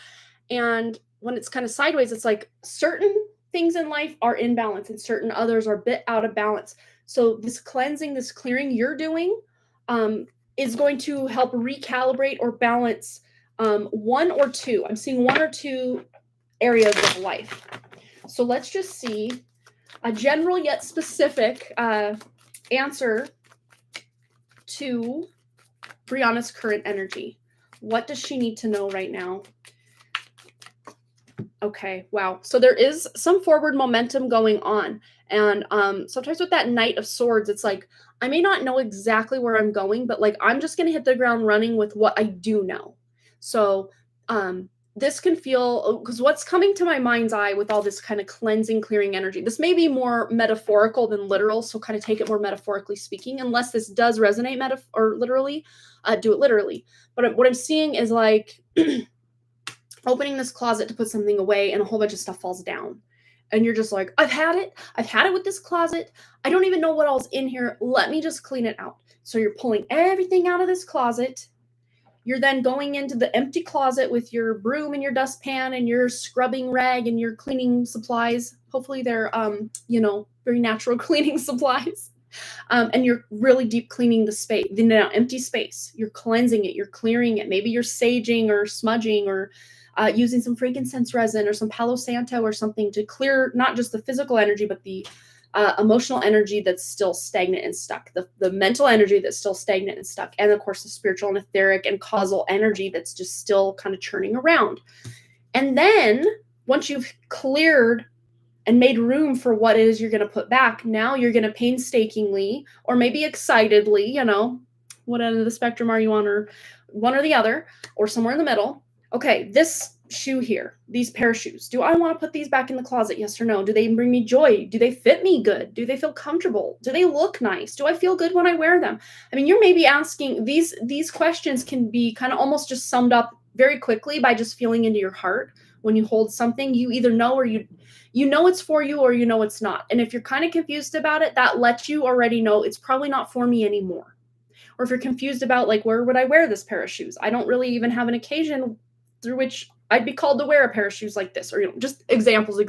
And when it's kind of sideways, it's like certain things in life are in balance and certain others are a bit out of balance. So this cleansing, this clearing you're doing is going to help recalibrate or balance 1 or 2. I'm seeing 1 or 2 areas of life. So let's just see a general yet specific answer to Brianna's current energy. What does she need to know right now? Okay, wow. So there is some forward momentum going on. And sometimes with that Knight of Swords, it's like, I may not know exactly where I'm going, but like, I'm just going to hit the ground running with what I do know. So this can feel, because what's coming to my mind's eye with all this kind of cleansing, clearing energy, this may be more metaphorical than literal. So kind of take it more metaphorically speaking, unless this does resonate or literally, do it literally. But what I'm seeing is like opening this closet to put something away and a whole bunch of stuff falls down. And you're just like, I've had it with this closet. I don't even know what all's in here. Let me just clean it out. So you're pulling everything out of this closet. You're then going into the empty closet with your broom and your dustpan and your scrubbing rag and your cleaning supplies. Hopefully they're, very natural cleaning supplies. And you're really deep cleaning the space, the now empty space. You're cleansing it. You're clearing it. Maybe you're saging or smudging or using some frankincense resin or some Palo Santo or something to clear not just the physical energy, but the emotional energy that's still stagnant and stuck, the mental energy that's still stagnant and stuck, and of course the spiritual and etheric and causal energy that's just still kind of churning around. And then once you've cleared and made room for what it is you're going to put back, now you're going to painstakingly or maybe excitedly, what end of the spectrum are you on, or one or the other, or somewhere in the middle. Okay, this shoe here, these pair of shoes, do I want to put these back in the closet? Yes or no? Do they bring me joy? Do they fit me good? Do they feel comfortable? Do they look nice? Do I feel good when I wear them? I mean, you're maybe asking these questions can be kind of almost just summed up very quickly by just feeling into your heart. When you hold something, you either know or you know it's for you or you know it's not. And if you're kind of confused about it, that lets you already know it's probably not for me anymore. Or if you're confused about like, where would I wear this pair of shoes? I don't really even have an occasion through which I'd be called to wear a pair of shoes like this, or just examples.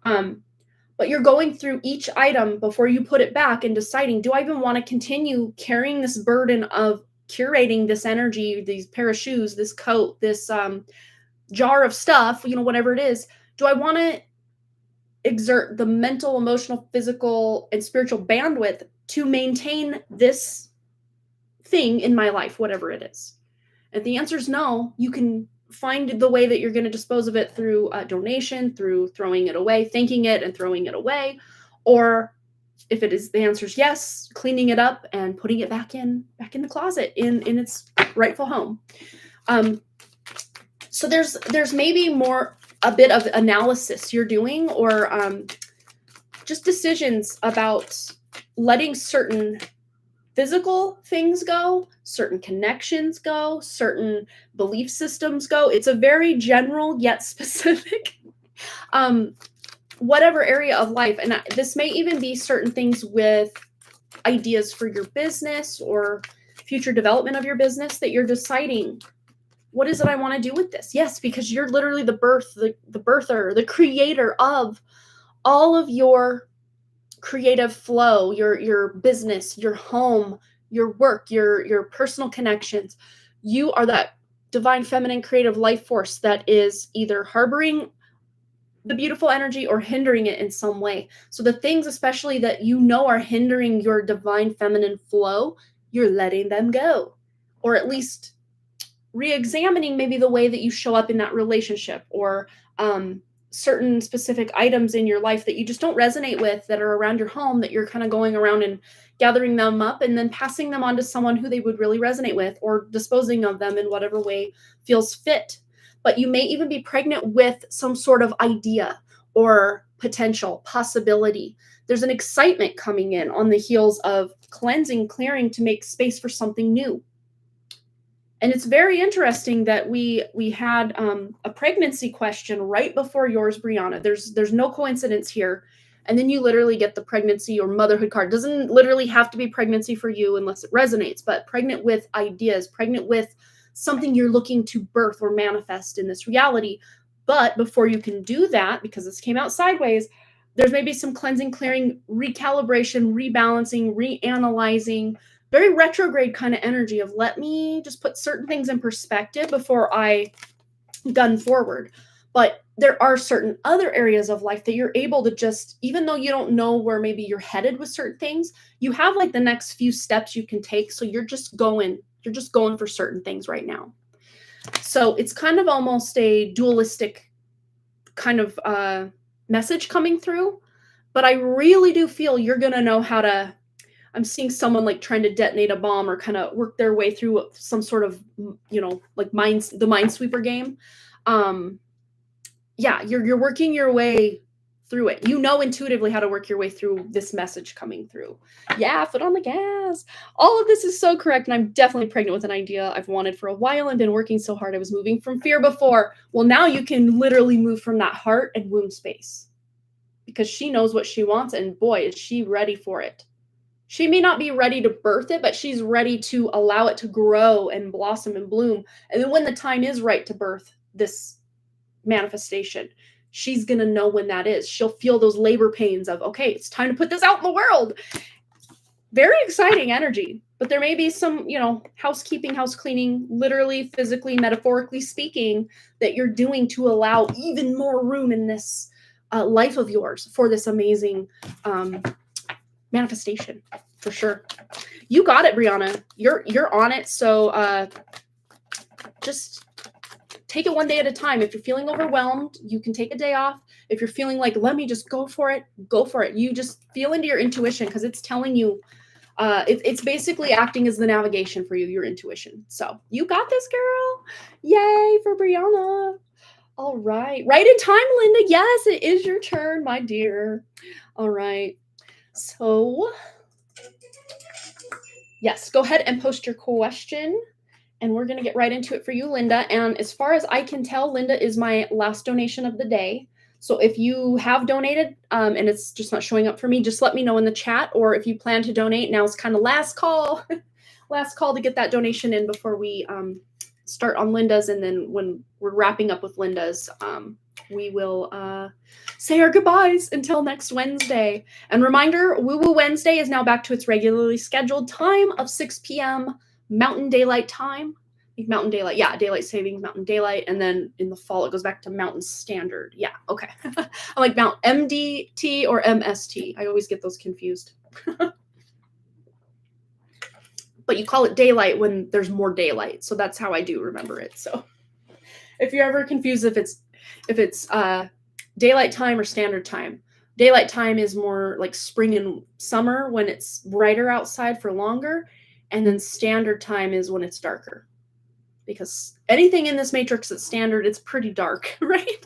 But you're going through each item before you put it back and deciding, do I even want to continue carrying this burden of curating this energy, these pair of shoes, this coat, this jar of stuff, whatever it is? Do I want to exert the mental, emotional, physical, and spiritual bandwidth to maintain this thing in my life, whatever it is? If the answer is no, you can find the way that you're going to dispose of it through donation, through throwing it away, thanking it and throwing it away. Or if it is the answer is yes, cleaning it up and putting it back in the closet in its rightful home. So there's maybe more a bit of analysis you're doing, or just decisions about letting certain physical things go, certain connections go, certain belief systems go. It's a very general yet specific whatever area of life. And this may even be certain things with ideas for your business or future development of your business that you're deciding, what is it I want to do with this? Yes, because you're literally the birther, the creator of all of your creative flow, your business, your home, your work, your personal connections. You are that divine feminine creative life force that is either harboring the beautiful energy or hindering it in some way. So the things especially that are hindering your divine feminine flow, you're letting them go. or at least re-examining maybe the way that you show up in that relationship, or certain specific items in your life that you just don't resonate with that are around your home, that you're kind of going around and gathering them up and then passing them on to someone who they would really resonate with, or disposing of them in whatever way feels fit. But you may even be pregnant with some sort of idea or potential possibility. There's an excitement coming in on the heels of cleansing, clearing to make space for something new. And it's very interesting that we had a pregnancy question right before yours, Brianna. There's no coincidence here. And then you literally get the pregnancy or motherhood card. It doesn't literally have to be pregnancy for you unless it resonates, but pregnant with ideas, pregnant with something you're looking to birth or manifest in this reality. But before you can do that, because this came out sideways, there's maybe some cleansing, clearing, recalibration, rebalancing, reanalyzing, very retrograde kind of energy of let me just put certain things in perspective before I gun forward. But there are certain other areas of life that you're able to just, even though you don't know where maybe you're headed with certain things, you have like the next few steps you can take. So you're just going for certain things right now. So it's kind of almost a dualistic kind of message coming through. But I really do feel you're going to know how to, I'm seeing someone like trying to detonate a bomb or kind of work their way through some sort of, like the Minesweeper game. Yeah, you're working your way through it. You know intuitively how to work your way through this message coming through. Yeah, foot on the gas. All of this is so correct, and I'm definitely pregnant with an idea I've wanted for a while and been working so hard. I was moving from fear before. Well, now you can literally move from that heart and womb space because she knows what she wants, and boy, is she ready for it. She may not be ready to birth it, but she's ready to allow it to grow and blossom and bloom. And then when the time is right to birth this manifestation, she's going to know when that is. She'll feel those labor pains of, okay, it's time to put this out in the world. Very exciting energy. But there may be some, housekeeping, house cleaning, literally, physically, metaphorically speaking, that you're doing to allow even more room in this life of yours for this amazing manifestation, for sure. You got it, Brianna. You're on it. So just take it one day at a time. If you're feeling overwhelmed, you can take a day off. If you're feeling like, let me just go for it, go for it. You just feel into your intuition because it's telling you, it's basically acting as the navigation for you, your intuition. So you got this, girl. Yay for Brianna. All right. Right in time, Linda. Yes, it is your turn, my dear. All right. So, yes, go ahead and post your question, and we're going to get right into it for you, Linda. And as far as I can tell, Linda is my last donation of the day. So if you have donated and it's just not showing up for me, just let me know in the chat. Or if you plan to donate, now is kind of last call to get that donation in before we start on Linda's. And then when we're wrapping up with Linda's, we will say our goodbyes until next Wednesday. And reminder, Woo Woo Wednesday is now back to its regularly scheduled time of 6 p.m. Mountain Daylight Time. Mountain Daylight, yeah, Daylight Savings, Mountain Daylight, and then in the fall it goes back to Mountain Standard. Yeah, okay. I'm like Mount MDT or MST. I always get those confused. But you call it daylight when there's more daylight, so that's how I do remember it. So if you're ever confused if it's daylight time or standard time, daylight time is more like spring and summer when it's brighter outside for longer, and then standard time is when it's darker. Because anything in this matrix that's standard, it's pretty dark, right?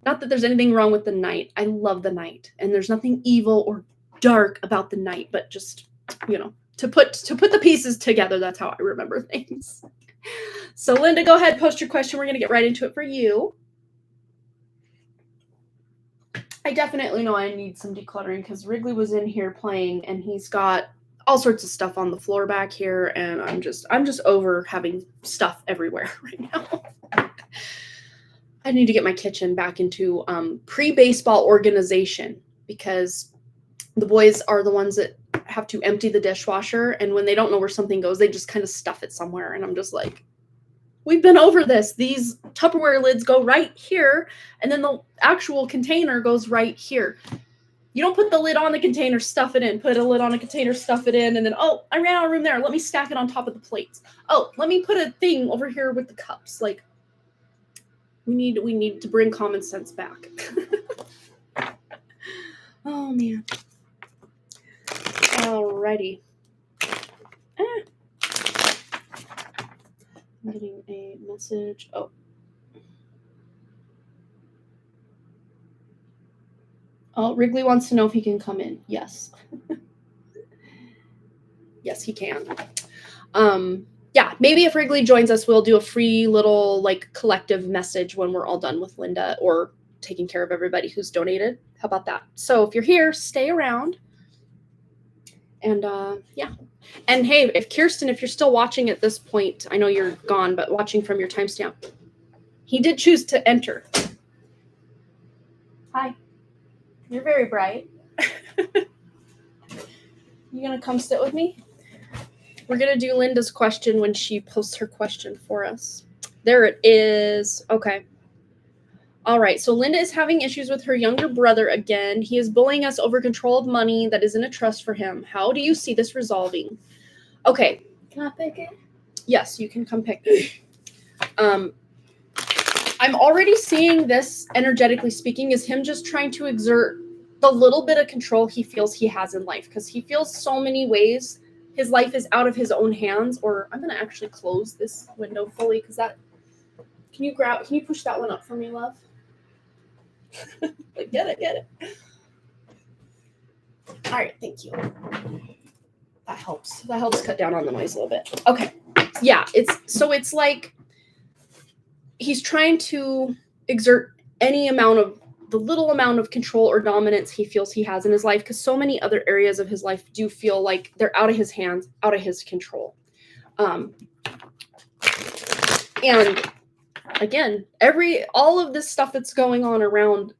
Not that there's anything wrong with the night. I love the night, and there's nothing evil or dark about the night, but just, to put the pieces together, that's how I remember things. So Linda, go ahead, post your question. We're going to get right into it for you. I definitely know I need some decluttering because Wrigley was in here playing, and he's got all sorts of stuff on the floor back here, and I'm just over having stuff everywhere right now. I need to get my kitchen back into pre-baseball organization because the boys are the ones that have to empty the dishwasher, and when they don't know where something goes, they just kind of stuff it somewhere, and I'm just like, we've been over this. These Tupperware lids go right here, and then the actual container goes right here. You don't put the lid on the container, stuff it in, put a lid on a container, stuff it in, and then, oh, I ran out of room there. Let me stack it on top of the plates. Oh, let me put a thing over here with the cups. Like, we need to bring common sense back. Oh, man. Alrighty. I'm getting a message. Oh, Wrigley wants to know if he can come in. Yes. Yes, he can. Yeah, maybe if Wrigley joins us, we'll do a free little like collective message when we're all done with Linda or taking care of everybody who's donated. How about that? So if you're here, stay around. And yeah. And hey, if Kirsten, if you're still watching at this point, I know you're gone, but watching from your timestamp, he did choose to enter. Hi. You're very bright. You gonna come sit with me? We're gonna do Linda's question when she posts her question for us. There it is. Okay. All right. So Linda is having issues with her younger brother again. He is bullying us over control of money that is in a trust for him. How do you see this resolving? Okay. Can I pick it? Yes, you can come pick it. I'm already seeing this, energetically speaking, is him just trying to exert the little bit of control he feels he has in life, because he feels so many ways his life is out of his own hands. Or I'm going to actually close this window fully, because that, can you push that one up for me, love? Like, get it. All right, thank you. That helps cut down on the noise a little bit. Okay. Yeah, it's like he's trying to exert any amount of the little amount of control or dominance he feels he has in his life, because so many other areas of his life do feel like they're out of his hands, out of his control. And again, all of this stuff that's going on around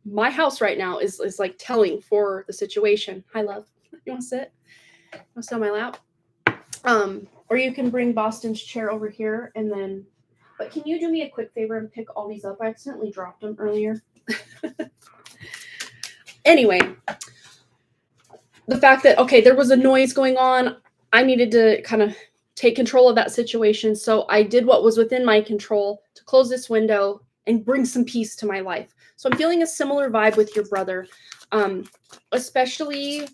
my house right now is like telling for the situation. Hi, love. You want to sit? You want to sit on my lap? Or you can bring Boston's chair over here, and then. But can you do me a quick favor and pick all these up? I accidentally dropped them earlier. Anyway, the fact that, okay, there was a noise going on. I needed to kind of take control of that situation. So I did what was within my control to close this window and bring some peace to my life. So I'm feeling a similar vibe with your brother, especially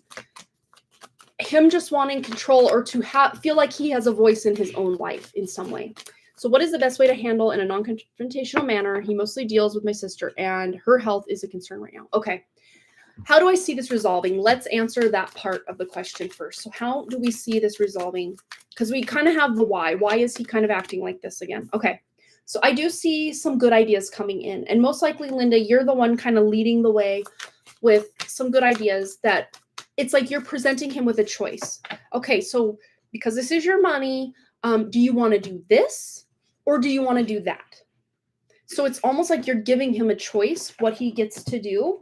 him just wanting control or to feel like he has a voice in his own life in some way. So what is the best way to handle in a non-confrontational manner? He mostly deals with my sister, and her health is a concern right now. Okay. How do I see this resolving? Let's answer that part of the question first. So how do we see this resolving? Because we kind of have the why. Why is he kind of acting like this again? Okay. So I do see some good ideas coming in. And most likely, Linda, you're the one kind of leading the way with some good ideas that it's like you're presenting him with a choice. Okay, so because this is your money, do you want to do this or do you want to do that? So it's almost like you're giving him a choice, what he gets to do,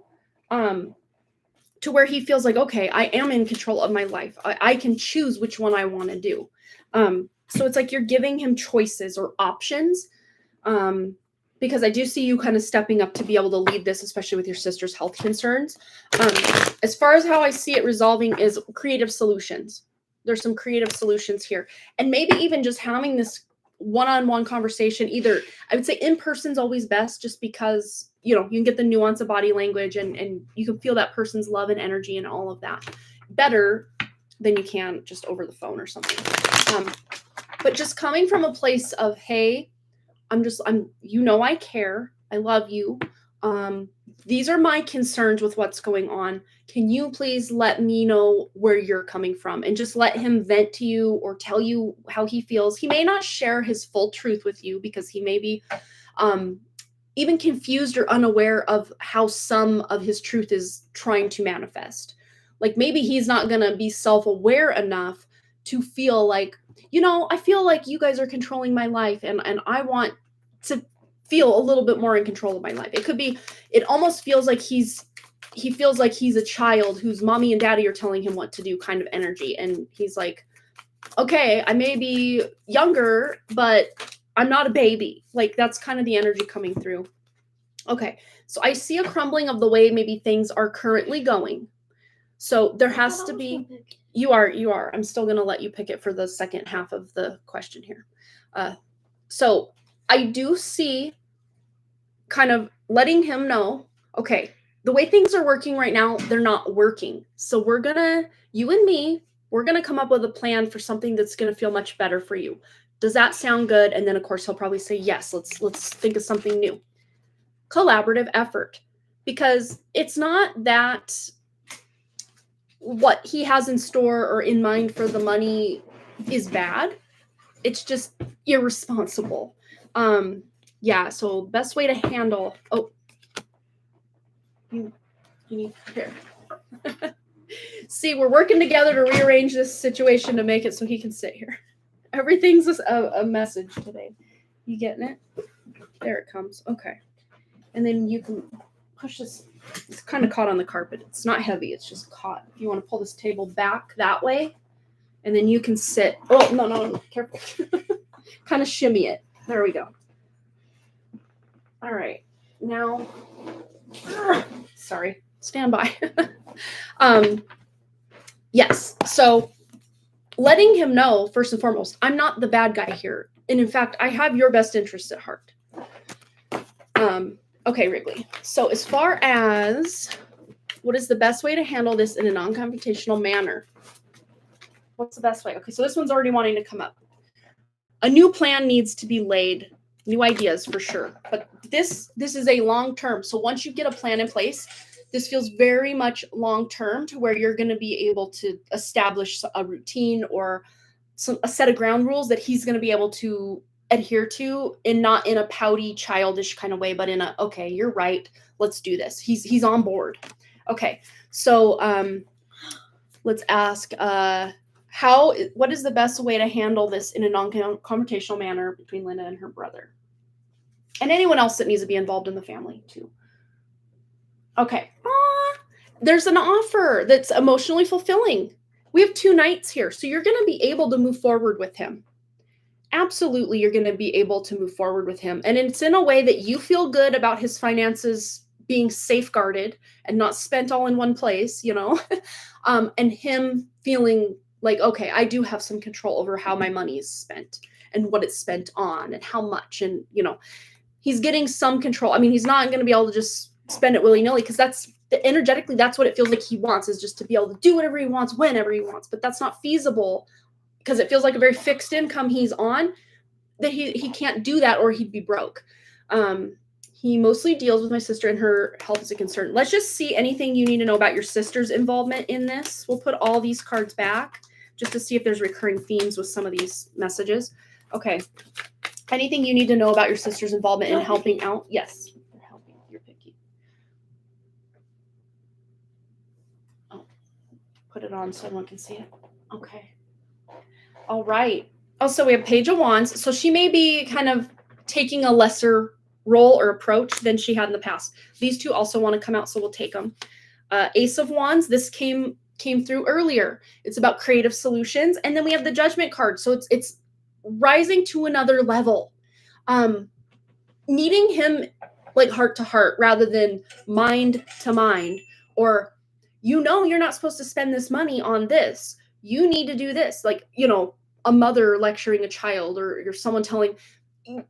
to where he feels like, okay, I am in control of my life. I can choose which one I want to do. So it's like you're giving him choices or options, because I do see you kind of stepping up to be able to lead this, especially with your sister's health concerns. As far as how I see it resolving is creative solutions. There's some creative solutions here. And maybe even just having this one-on-one conversation, either I would say in person's always best, just because, you can get the nuance of body language and you can feel that person's love and energy and all of that better than you can just over the phone or something. But just coming from a place of, hey, I care. I love you. These are my concerns with what's going on. Can you please let me know where you're coming from, and just let him vent to you or tell you how he feels. He may not share his full truth with you because he may be even confused or unaware of how some of his truth is trying to manifest. Like maybe he's not going to be self-aware enough to feel like, I feel like you guys are controlling my life and I want to feel a little bit more in control of my life. It almost feels like he feels like he's a child whose mommy and daddy are telling him what to do kind of energy. And he's like, okay, I may be younger, but I'm not a baby. Like that's kind of the energy coming through. Okay. So I see a crumbling of the way maybe things are currently going. So there has to be, you are. I'm still going to let you pick it for the second half of the question here. So I do see kind of letting him know, okay, the way things are working right now, they're not working. So we're going to, you and me, we're going to come up with a plan for something that's going to feel much better for you. Does that sound good? And then of course he'll probably say, yes, let's think of something new. Collaborative effort, because it's not that what he has in store or in mind for the money is bad. It's just irresponsible. Yeah, so best way to handle, oh, you need, here. See, we're working together to rearrange this situation to make it so he can sit here. Everything's a message today. You getting it? There it comes. Okay. And then you can push this. It's kind of caught on the carpet. It's not heavy. It's just caught. If you want to pull this table back that way, and then you can sit. Oh, no. Careful. Kind of shimmy it. There we go. All right. Now, sorry. Stand by. Yes. So letting him know, first and foremost, I'm not the bad guy here. And in fact, I have your best interest at heart. Okay, Wrigley. So as far as what is the best way to handle this in a non-confrontational manner? What's the best way? Okay, so this one's already wanting to come up. A new plan needs to be laid, new ideas for sure. But this is a long-term. So once you get a plan in place, this feels very much long-term to where you're going to be able to establish a routine or a set of ground rules that he's going to be able to adhere to, and not in a pouty, childish kind of way, but in a, okay, you're right, let's do this. He's on board. Okay, so let's ask, what is the best way to handle this in a non-confrontational manner between Linda and her brother? And anyone else that needs to be involved in the family too. Okay, there's an offer that's emotionally fulfilling. We have 2 nights here, so you're going to be able to move forward with him. Absolutely, you're going to be able to move forward with him. And it's in a way that you feel good about his finances being safeguarded and not spent all in one place, you know, and him feeling like, okay, I do have some control over how my money is spent and what it's spent on and how much. And, you know, he's getting some control. I mean, he's not going to be able to just spend it willy-nilly, because that's energetically, that's what it feels like he wants, is just to be able to do whatever he wants, whenever he wants. But that's not feasible, because it feels like a very fixed income he's on, that he can't do that or he'd be broke. He mostly deals with my sister and her health is a concern. Let's just see anything you need to know about your sister's involvement in this. We'll put all these cards back just to see if there's recurring themes with some of these messages. Okay. Anything you need to know about your sister's involvement in helping out? Yes. You're helping. You're picky. Oh, put it on so everyone can see it. Okay. All right. Oh, so we have Page of Wands. So she may be kind of taking a lesser role or approach than she had in the past. These 2 also want to come out, so we'll take them. Ace of Wands. This came through earlier. It's about creative solutions. And then we have the Judgment card. So it's rising to another level. Meeting him like heart to heart rather than mind to mind, or, you know, you're not supposed to spend this money on this. You need to do this. Like, you know, a mother lecturing a child, or you're someone telling,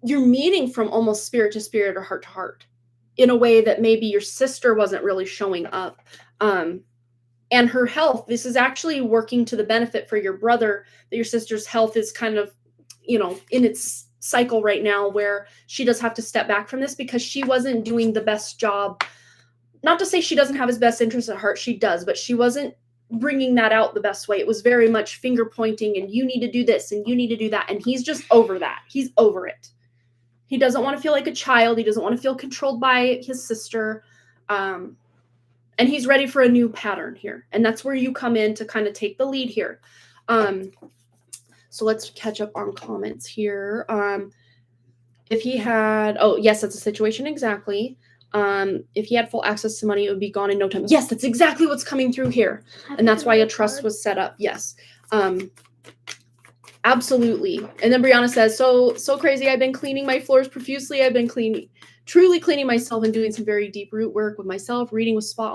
you're meeting from almost spirit to spirit or heart to heart in a way that maybe your sister wasn't really showing up. And her health, this is actually working to the benefit for your brother, that your sister's health is kind of, you know, in its cycle right now where she does have to step back from this because she wasn't doing the best job. Not to say she doesn't have his best interest at heart, she does, but she wasn't bringing that out the best way. It was very much finger pointing and you need to do this and you need to do that. And he's just over that. He's over it. He doesn't want to feel like a child. He doesn't want to feel controlled by his sister. And he's ready for a new pattern here. And that's where you come in to kind of take the lead here. So let's catch up on comments here. If he had, oh, yes, that's a situation. Exactly. If he had full access to money, it would be gone in no time. Yes, that's exactly what's coming through here. And that's why a trust was set up. Yes. Absolutely. And then Brianna says, so crazy. I've been cleaning my floors profusely. I've been truly cleaning myself and doing some very deep root work with myself. Reading was spot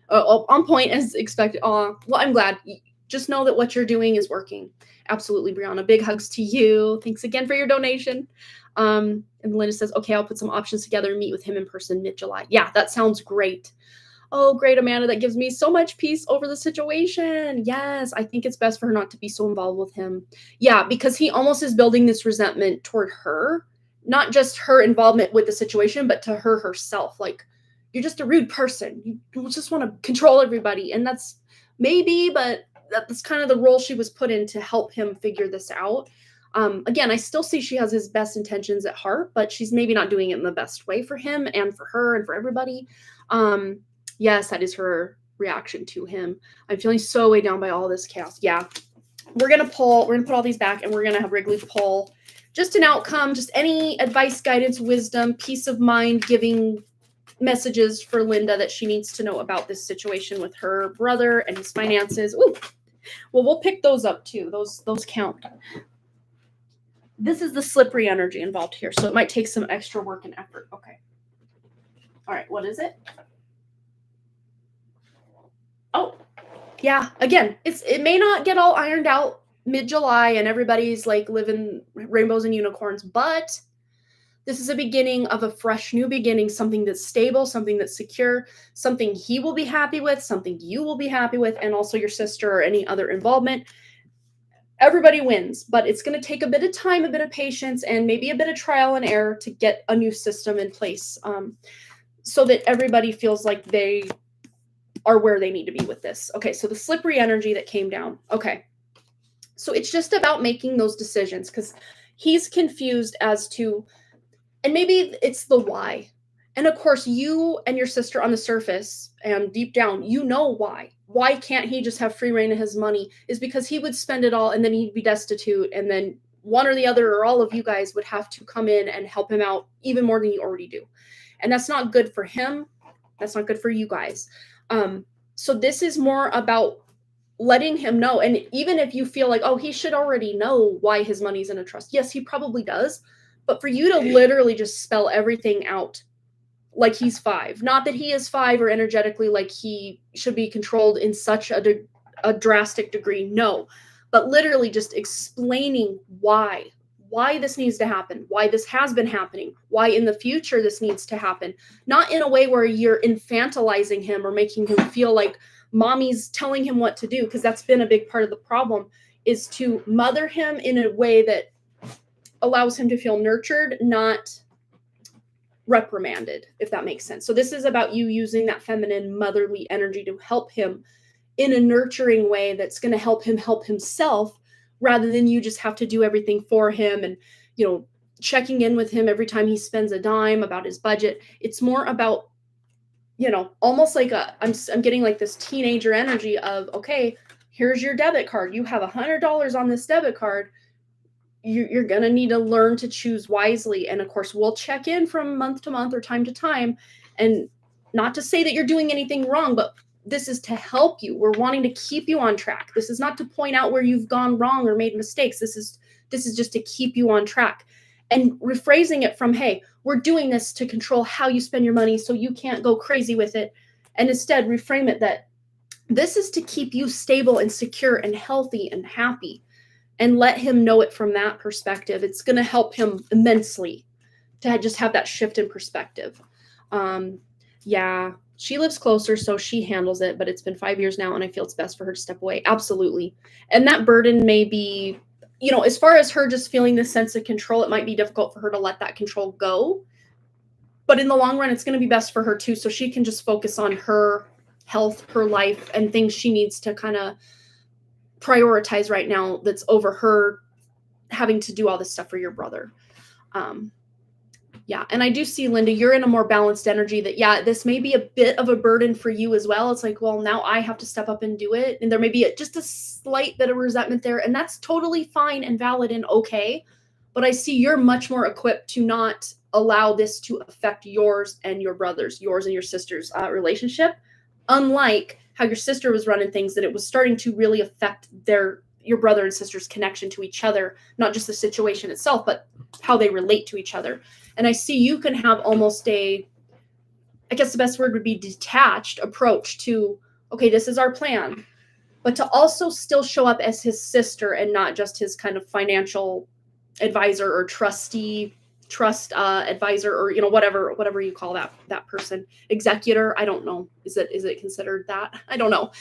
on point as expected. Well, I'm glad. Just know that what you're doing is working. Absolutely, Brianna. Big hugs to you. Thanks again for your donation. And Linda says, okay, I'll put some options together and meet with him in person mid-July. Yeah, that sounds great. Oh, great, Amanda. That gives me so much peace over the situation. Yes, I think it's best for her not to be so involved with him. Yeah, because he almost is building this resentment toward her, not just her involvement with the situation, but to her herself. Like, you're just a rude person. You just want to control everybody. And that's maybe, but that's kind of the role she was put in to help him figure this out. Again, I still see she has his best intentions at heart, but she's maybe not doing it in the best way for him and for her and for everybody. Yes, that is her reaction to him. I'm feeling so weighed down by all this chaos. Yeah, we're going to put all these back, and we're going to have Wrigley pull just an outcome, just any advice, guidance, wisdom, peace of mind, giving messages for Linda that she needs to know about this situation with her brother and his finances. Ooh. Well, we'll pick those up too. Those count. This is the slippery energy involved here, so it might take some extra work and effort. Okay. All right, what is it? Oh, yeah. Again, it may not get all ironed out mid-July and everybody's like living rainbows and unicorns, but this is a beginning of a fresh new beginning, something that's stable, something that's secure, something he will be happy with, something you will be happy with, and also your sister or any other involvement. Everybody wins, but it's going to take a bit of time, a bit of patience, and maybe a bit of trial and error to get a new system in place, so that everybody feels like they are where they need to be with this. Okay, so the slippery energy that came down. Okay, so it's just about making those decisions, because he's confused as to, and maybe it's the why. And of course, you and your sister on the surface and deep down, you know why. Why can't he just have free reign of his money? Is because he would spend it all and then he'd be destitute, and then one or the other or all of you guys would have to come in and help him out even more than you already do. And that's not good for him. That's not good for you guys. So this is more about letting him know. And even if you feel like, oh, he should already know why his money's in a trust. Yes, he probably does. But for you to literally just spell everything out like he's 5, not that he is 5 or energetically like he should be controlled in such a drastic degree. No, but literally just explaining why this needs to happen, why this has been happening, why in the future this needs to happen. Not in a way where you're infantilizing him or making him feel like mommy's telling him what to do, because that's been a big part of the problem, is to mother him in a way that allows him to feel nurtured, not reprimanded, if that makes sense. So this is about you using that feminine motherly energy to help him in a nurturing way that's going to help him help himself, rather than you just have to do everything for him and, checking in with him every time he spends a dime about his budget. It's more about, almost like I'm getting like this teenager energy of, okay, here's your debit card. You have $100 on this debit card. You're going to need to learn to choose wisely. And of course, we'll check in from month to month or time to time. And not to say that you're doing anything wrong, but this is to help you. We're wanting to keep you on track. This is not to point out where you've gone wrong or made mistakes. This is just to keep you on track. And rephrasing it from, hey, we're doing this to control how you spend your money so you can't go crazy with it. And instead reframe it that this is to keep you stable and secure and healthy and happy. And let him know it from that perspective. It's going to help him immensely to just have that shift in perspective. Yeah, she lives closer, so she handles it, but it's been 5 years now, and I feel it's best for her to step away. Absolutely. And that burden may be, as far as her just feeling this sense of control, it might be difficult for her to let that control go. But in the long run, it's going to be best for her too, so she can just focus on her health, her life, and things she needs to kind of prioritize right now, that's over her having to do all this stuff for your brother. Yeah. And I do see, Linda, you're in a more balanced energy that, yeah, this may be a bit of a burden for you as well. It's like, well, now I have to step up and do it. And there may be just a slight bit of resentment there. And that's totally fine and valid and okay. But I see you're much more equipped to not allow this to affect yours and your brother's, yours and your sister's relationship. Unlike how your sister was running things, that it was starting to really affect your brother and sister's connection to each other, not just the situation itself, but how they relate to each other. And I see you can have almost a, I guess the best word would be detached approach to, okay, this is our plan, but to also still show up as his sister and not just his kind of financial advisor or trust advisor, or, you know, whatever you call that person, executor. I don't know. Is it considered that? I don't know.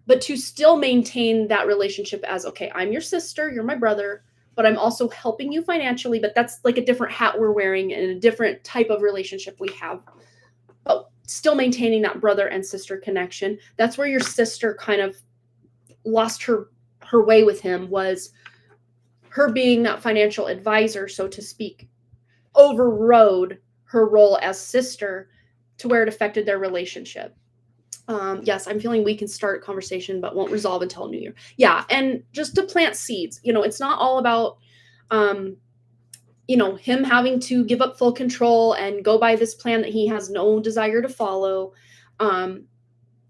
But to still maintain that relationship as, okay, I'm your sister, you're my brother, but I'm also helping you financially, but that's like a different hat we're wearing and a different type of relationship we have. But still maintaining that brother and sister connection. That's where your sister kind of lost her way with him, was her being that financial advisor, so to speak, overrode her role as sister to where it affected their relationship. Yes, I'm feeling we can start conversation, but won't resolve until New Year. Yeah, and just to plant seeds. You know, it's not all about, you know, him having to give up full control and go by this plan that he has no desire to follow.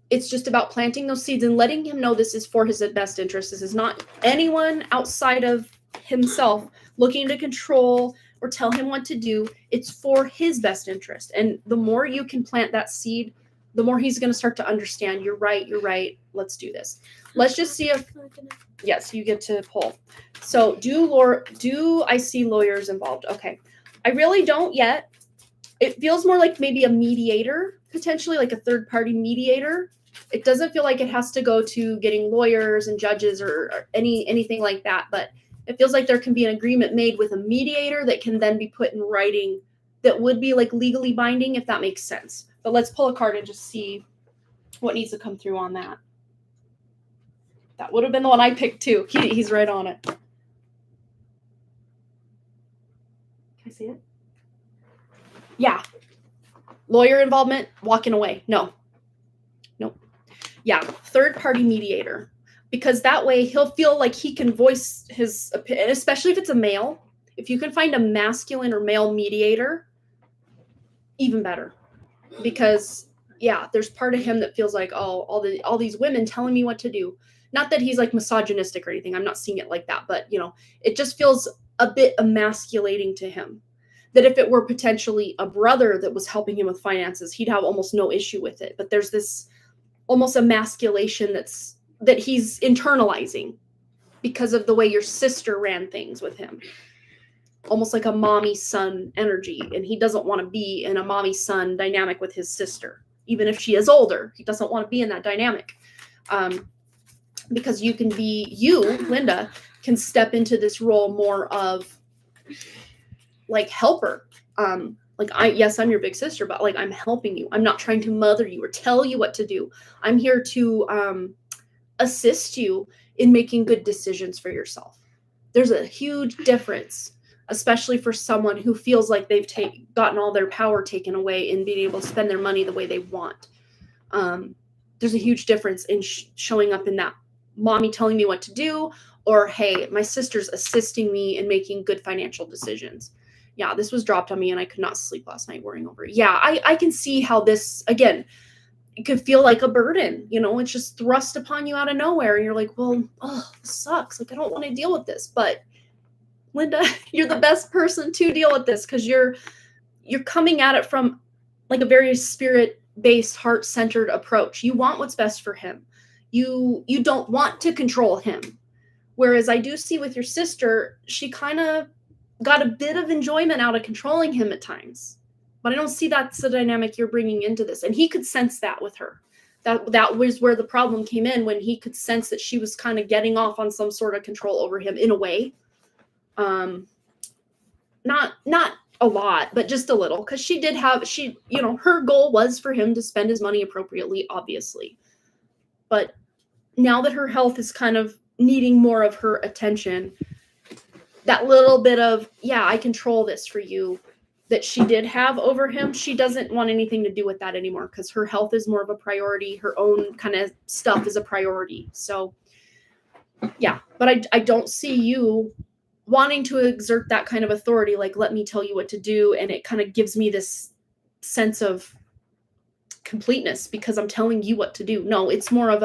It's just about planting those seeds and letting him know this is for his best interest. This is not anyone outside of himself looking to control or tell him what to do. It's for his best interest. And the more you can plant that seed, the more he's going to start to understand, you're right, let's do this. Let's just see if, yes, you get to pull. So do I see lawyers involved? Okay. I really don't yet. It feels more like maybe a mediator, potentially like a third-party mediator. It doesn't feel like it has to go to getting lawyers and judges or anything like that, but it feels like there can be an agreement made with a mediator that can then be put in writing that would be like legally binding, if that makes sense. But let's pull a card and just see what needs to come through on that. That would have been the one I picked too. He's right on it. Can I see it? Yeah. Lawyer involvement, walking away. No. Nope. Yeah. Third-party mediator. Because that way he'll feel like he can voice his opinion, especially if it's a male. If you can find a masculine or male mediator, even better. Because, yeah, there's part of him that feels like, oh, all these women telling me what to do. Not that he's like misogynistic or anything. I'm not seeing it like that. But, you know, it just feels a bit emasculating to him. That if it were potentially a brother that was helping him with finances, he'd have almost no issue with it. But there's this almost emasculation that he's internalizing because of the way your sister ran things with him. Almost like a mommy-son energy. And he doesn't want to be in a mommy-son dynamic with his sister. Even if she is older, he doesn't want to be in that dynamic. Because you, Linda, can step into this role more of like helper. Yes, I'm your big sister, but like I'm helping you. I'm not trying to mother you or tell you what to do. I'm here to assist you in making good decisions for yourself. There's a huge difference, especially for someone who feels like they've gotten all their power taken away in being able to spend their money the way they want. There's a huge difference in showing up in that mommy telling me what to do, or hey, my sister's assisting me in making good financial decisions. Yeah, this was dropped on me and I could not sleep last night worrying over it. Yeah, I can see how this, again, it could feel like a burden. You know, it's just thrust upon you out of nowhere. And you're like, well, this sucks. Like, I don't want to deal with this. But Linda, you're the best person to deal with this because you're coming at it from like a very spirit-based, heart-centered approach. You want what's best for him. You don't want to control him. Whereas I do see with your sister, she kind of got a bit of enjoyment out of controlling him at times. But I don't see that's the dynamic you're bringing into this. And he could sense that with her. That was where the problem came in, when he could sense that she was kind of getting off on some sort of control over him in a way. Not a lot, but just a little. Because her goal was for him to spend his money appropriately, obviously. But now that her health is kind of needing more of her attention, that little bit of, yeah, I control this for you, that she did have over him, she doesn't want anything to do with that anymore because her health is more of a priority. Her own kind of stuff is a priority. So, yeah, but I don't see you wanting to exert that kind of authority, like, let me tell you what to do. And it kind of gives me this sense of completeness because I'm telling you what to do. No, it's more of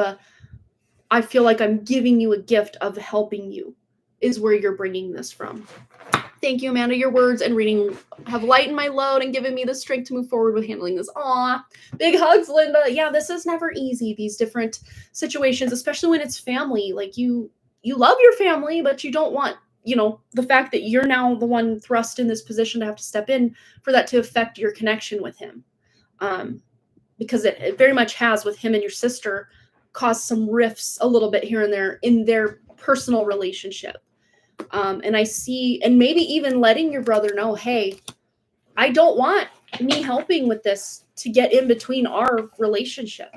I feel like I'm giving you a gift of helping you is where you're bringing this from. Thank you, Amanda. Your words and reading have lightened my load and given me the strength to move forward with handling this. Aw, big hugs, Linda. Yeah, this is never easy, these different situations, especially when it's family. Like you love your family, but you don't want, the fact that you're now the one thrust in this position to have to step in for that to affect your connection with him. Because it very much has, with him and your sister, caused some rifts a little bit here and there in their personal relationship. And I see, and maybe even letting your brother know, hey, I don't want me helping with this to get in between our relationship.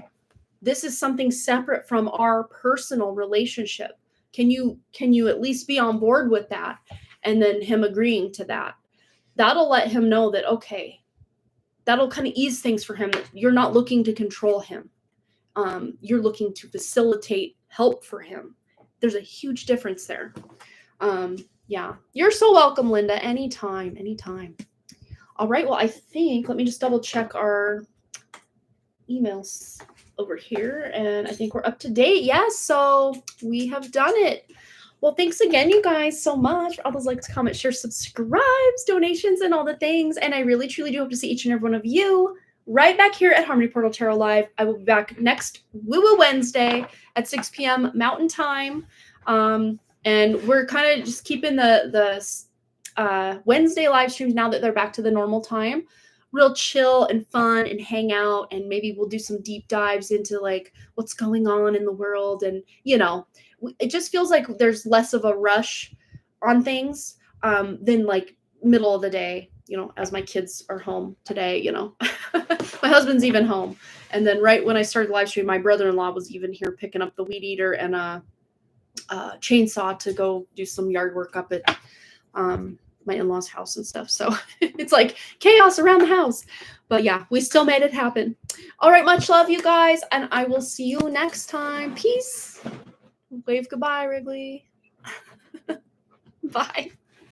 This is something separate from our personal relationship. Can you at least be on board with that? And then him agreeing to that. That'll let him know that, okay, that'll kind of ease things for him. That you're not looking to control him. You're looking to facilitate help for him. There's a huge difference there. Yeah, you're so welcome, Linda. Anytime. All right. Well, I think, let me just double check our emails over here. And I think we're up to date. Yes. So we have done it. Well, thanks again, you guys, so much for all those likes, comments, shares, subscribes, donations, and all the things. And I really, truly do hope to see each and every one of you right back here at Harmony Portal Tarot Live. I will be back next Woo Woo Wednesday at 6 p.m. Mountain Time. And we're kind of just keeping the Wednesday live streams, now that they're back to the normal time, real chill and fun and hang out. And maybe we'll do some deep dives into like what's going on in the world. And, it just feels like there's less of a rush on things than like middle of the day, as my kids are home today, my husband's even home. And then right when I started the live stream, my brother-in-law was even here picking up the weed eater and a chainsaw to go do some yard work up at my in-laws' house and stuff. So it's like chaos around the house. But yeah, we still made it happen. All right, much love, you guys, and I will see you next time. Peace. Wave goodbye, Wrigley. Bye.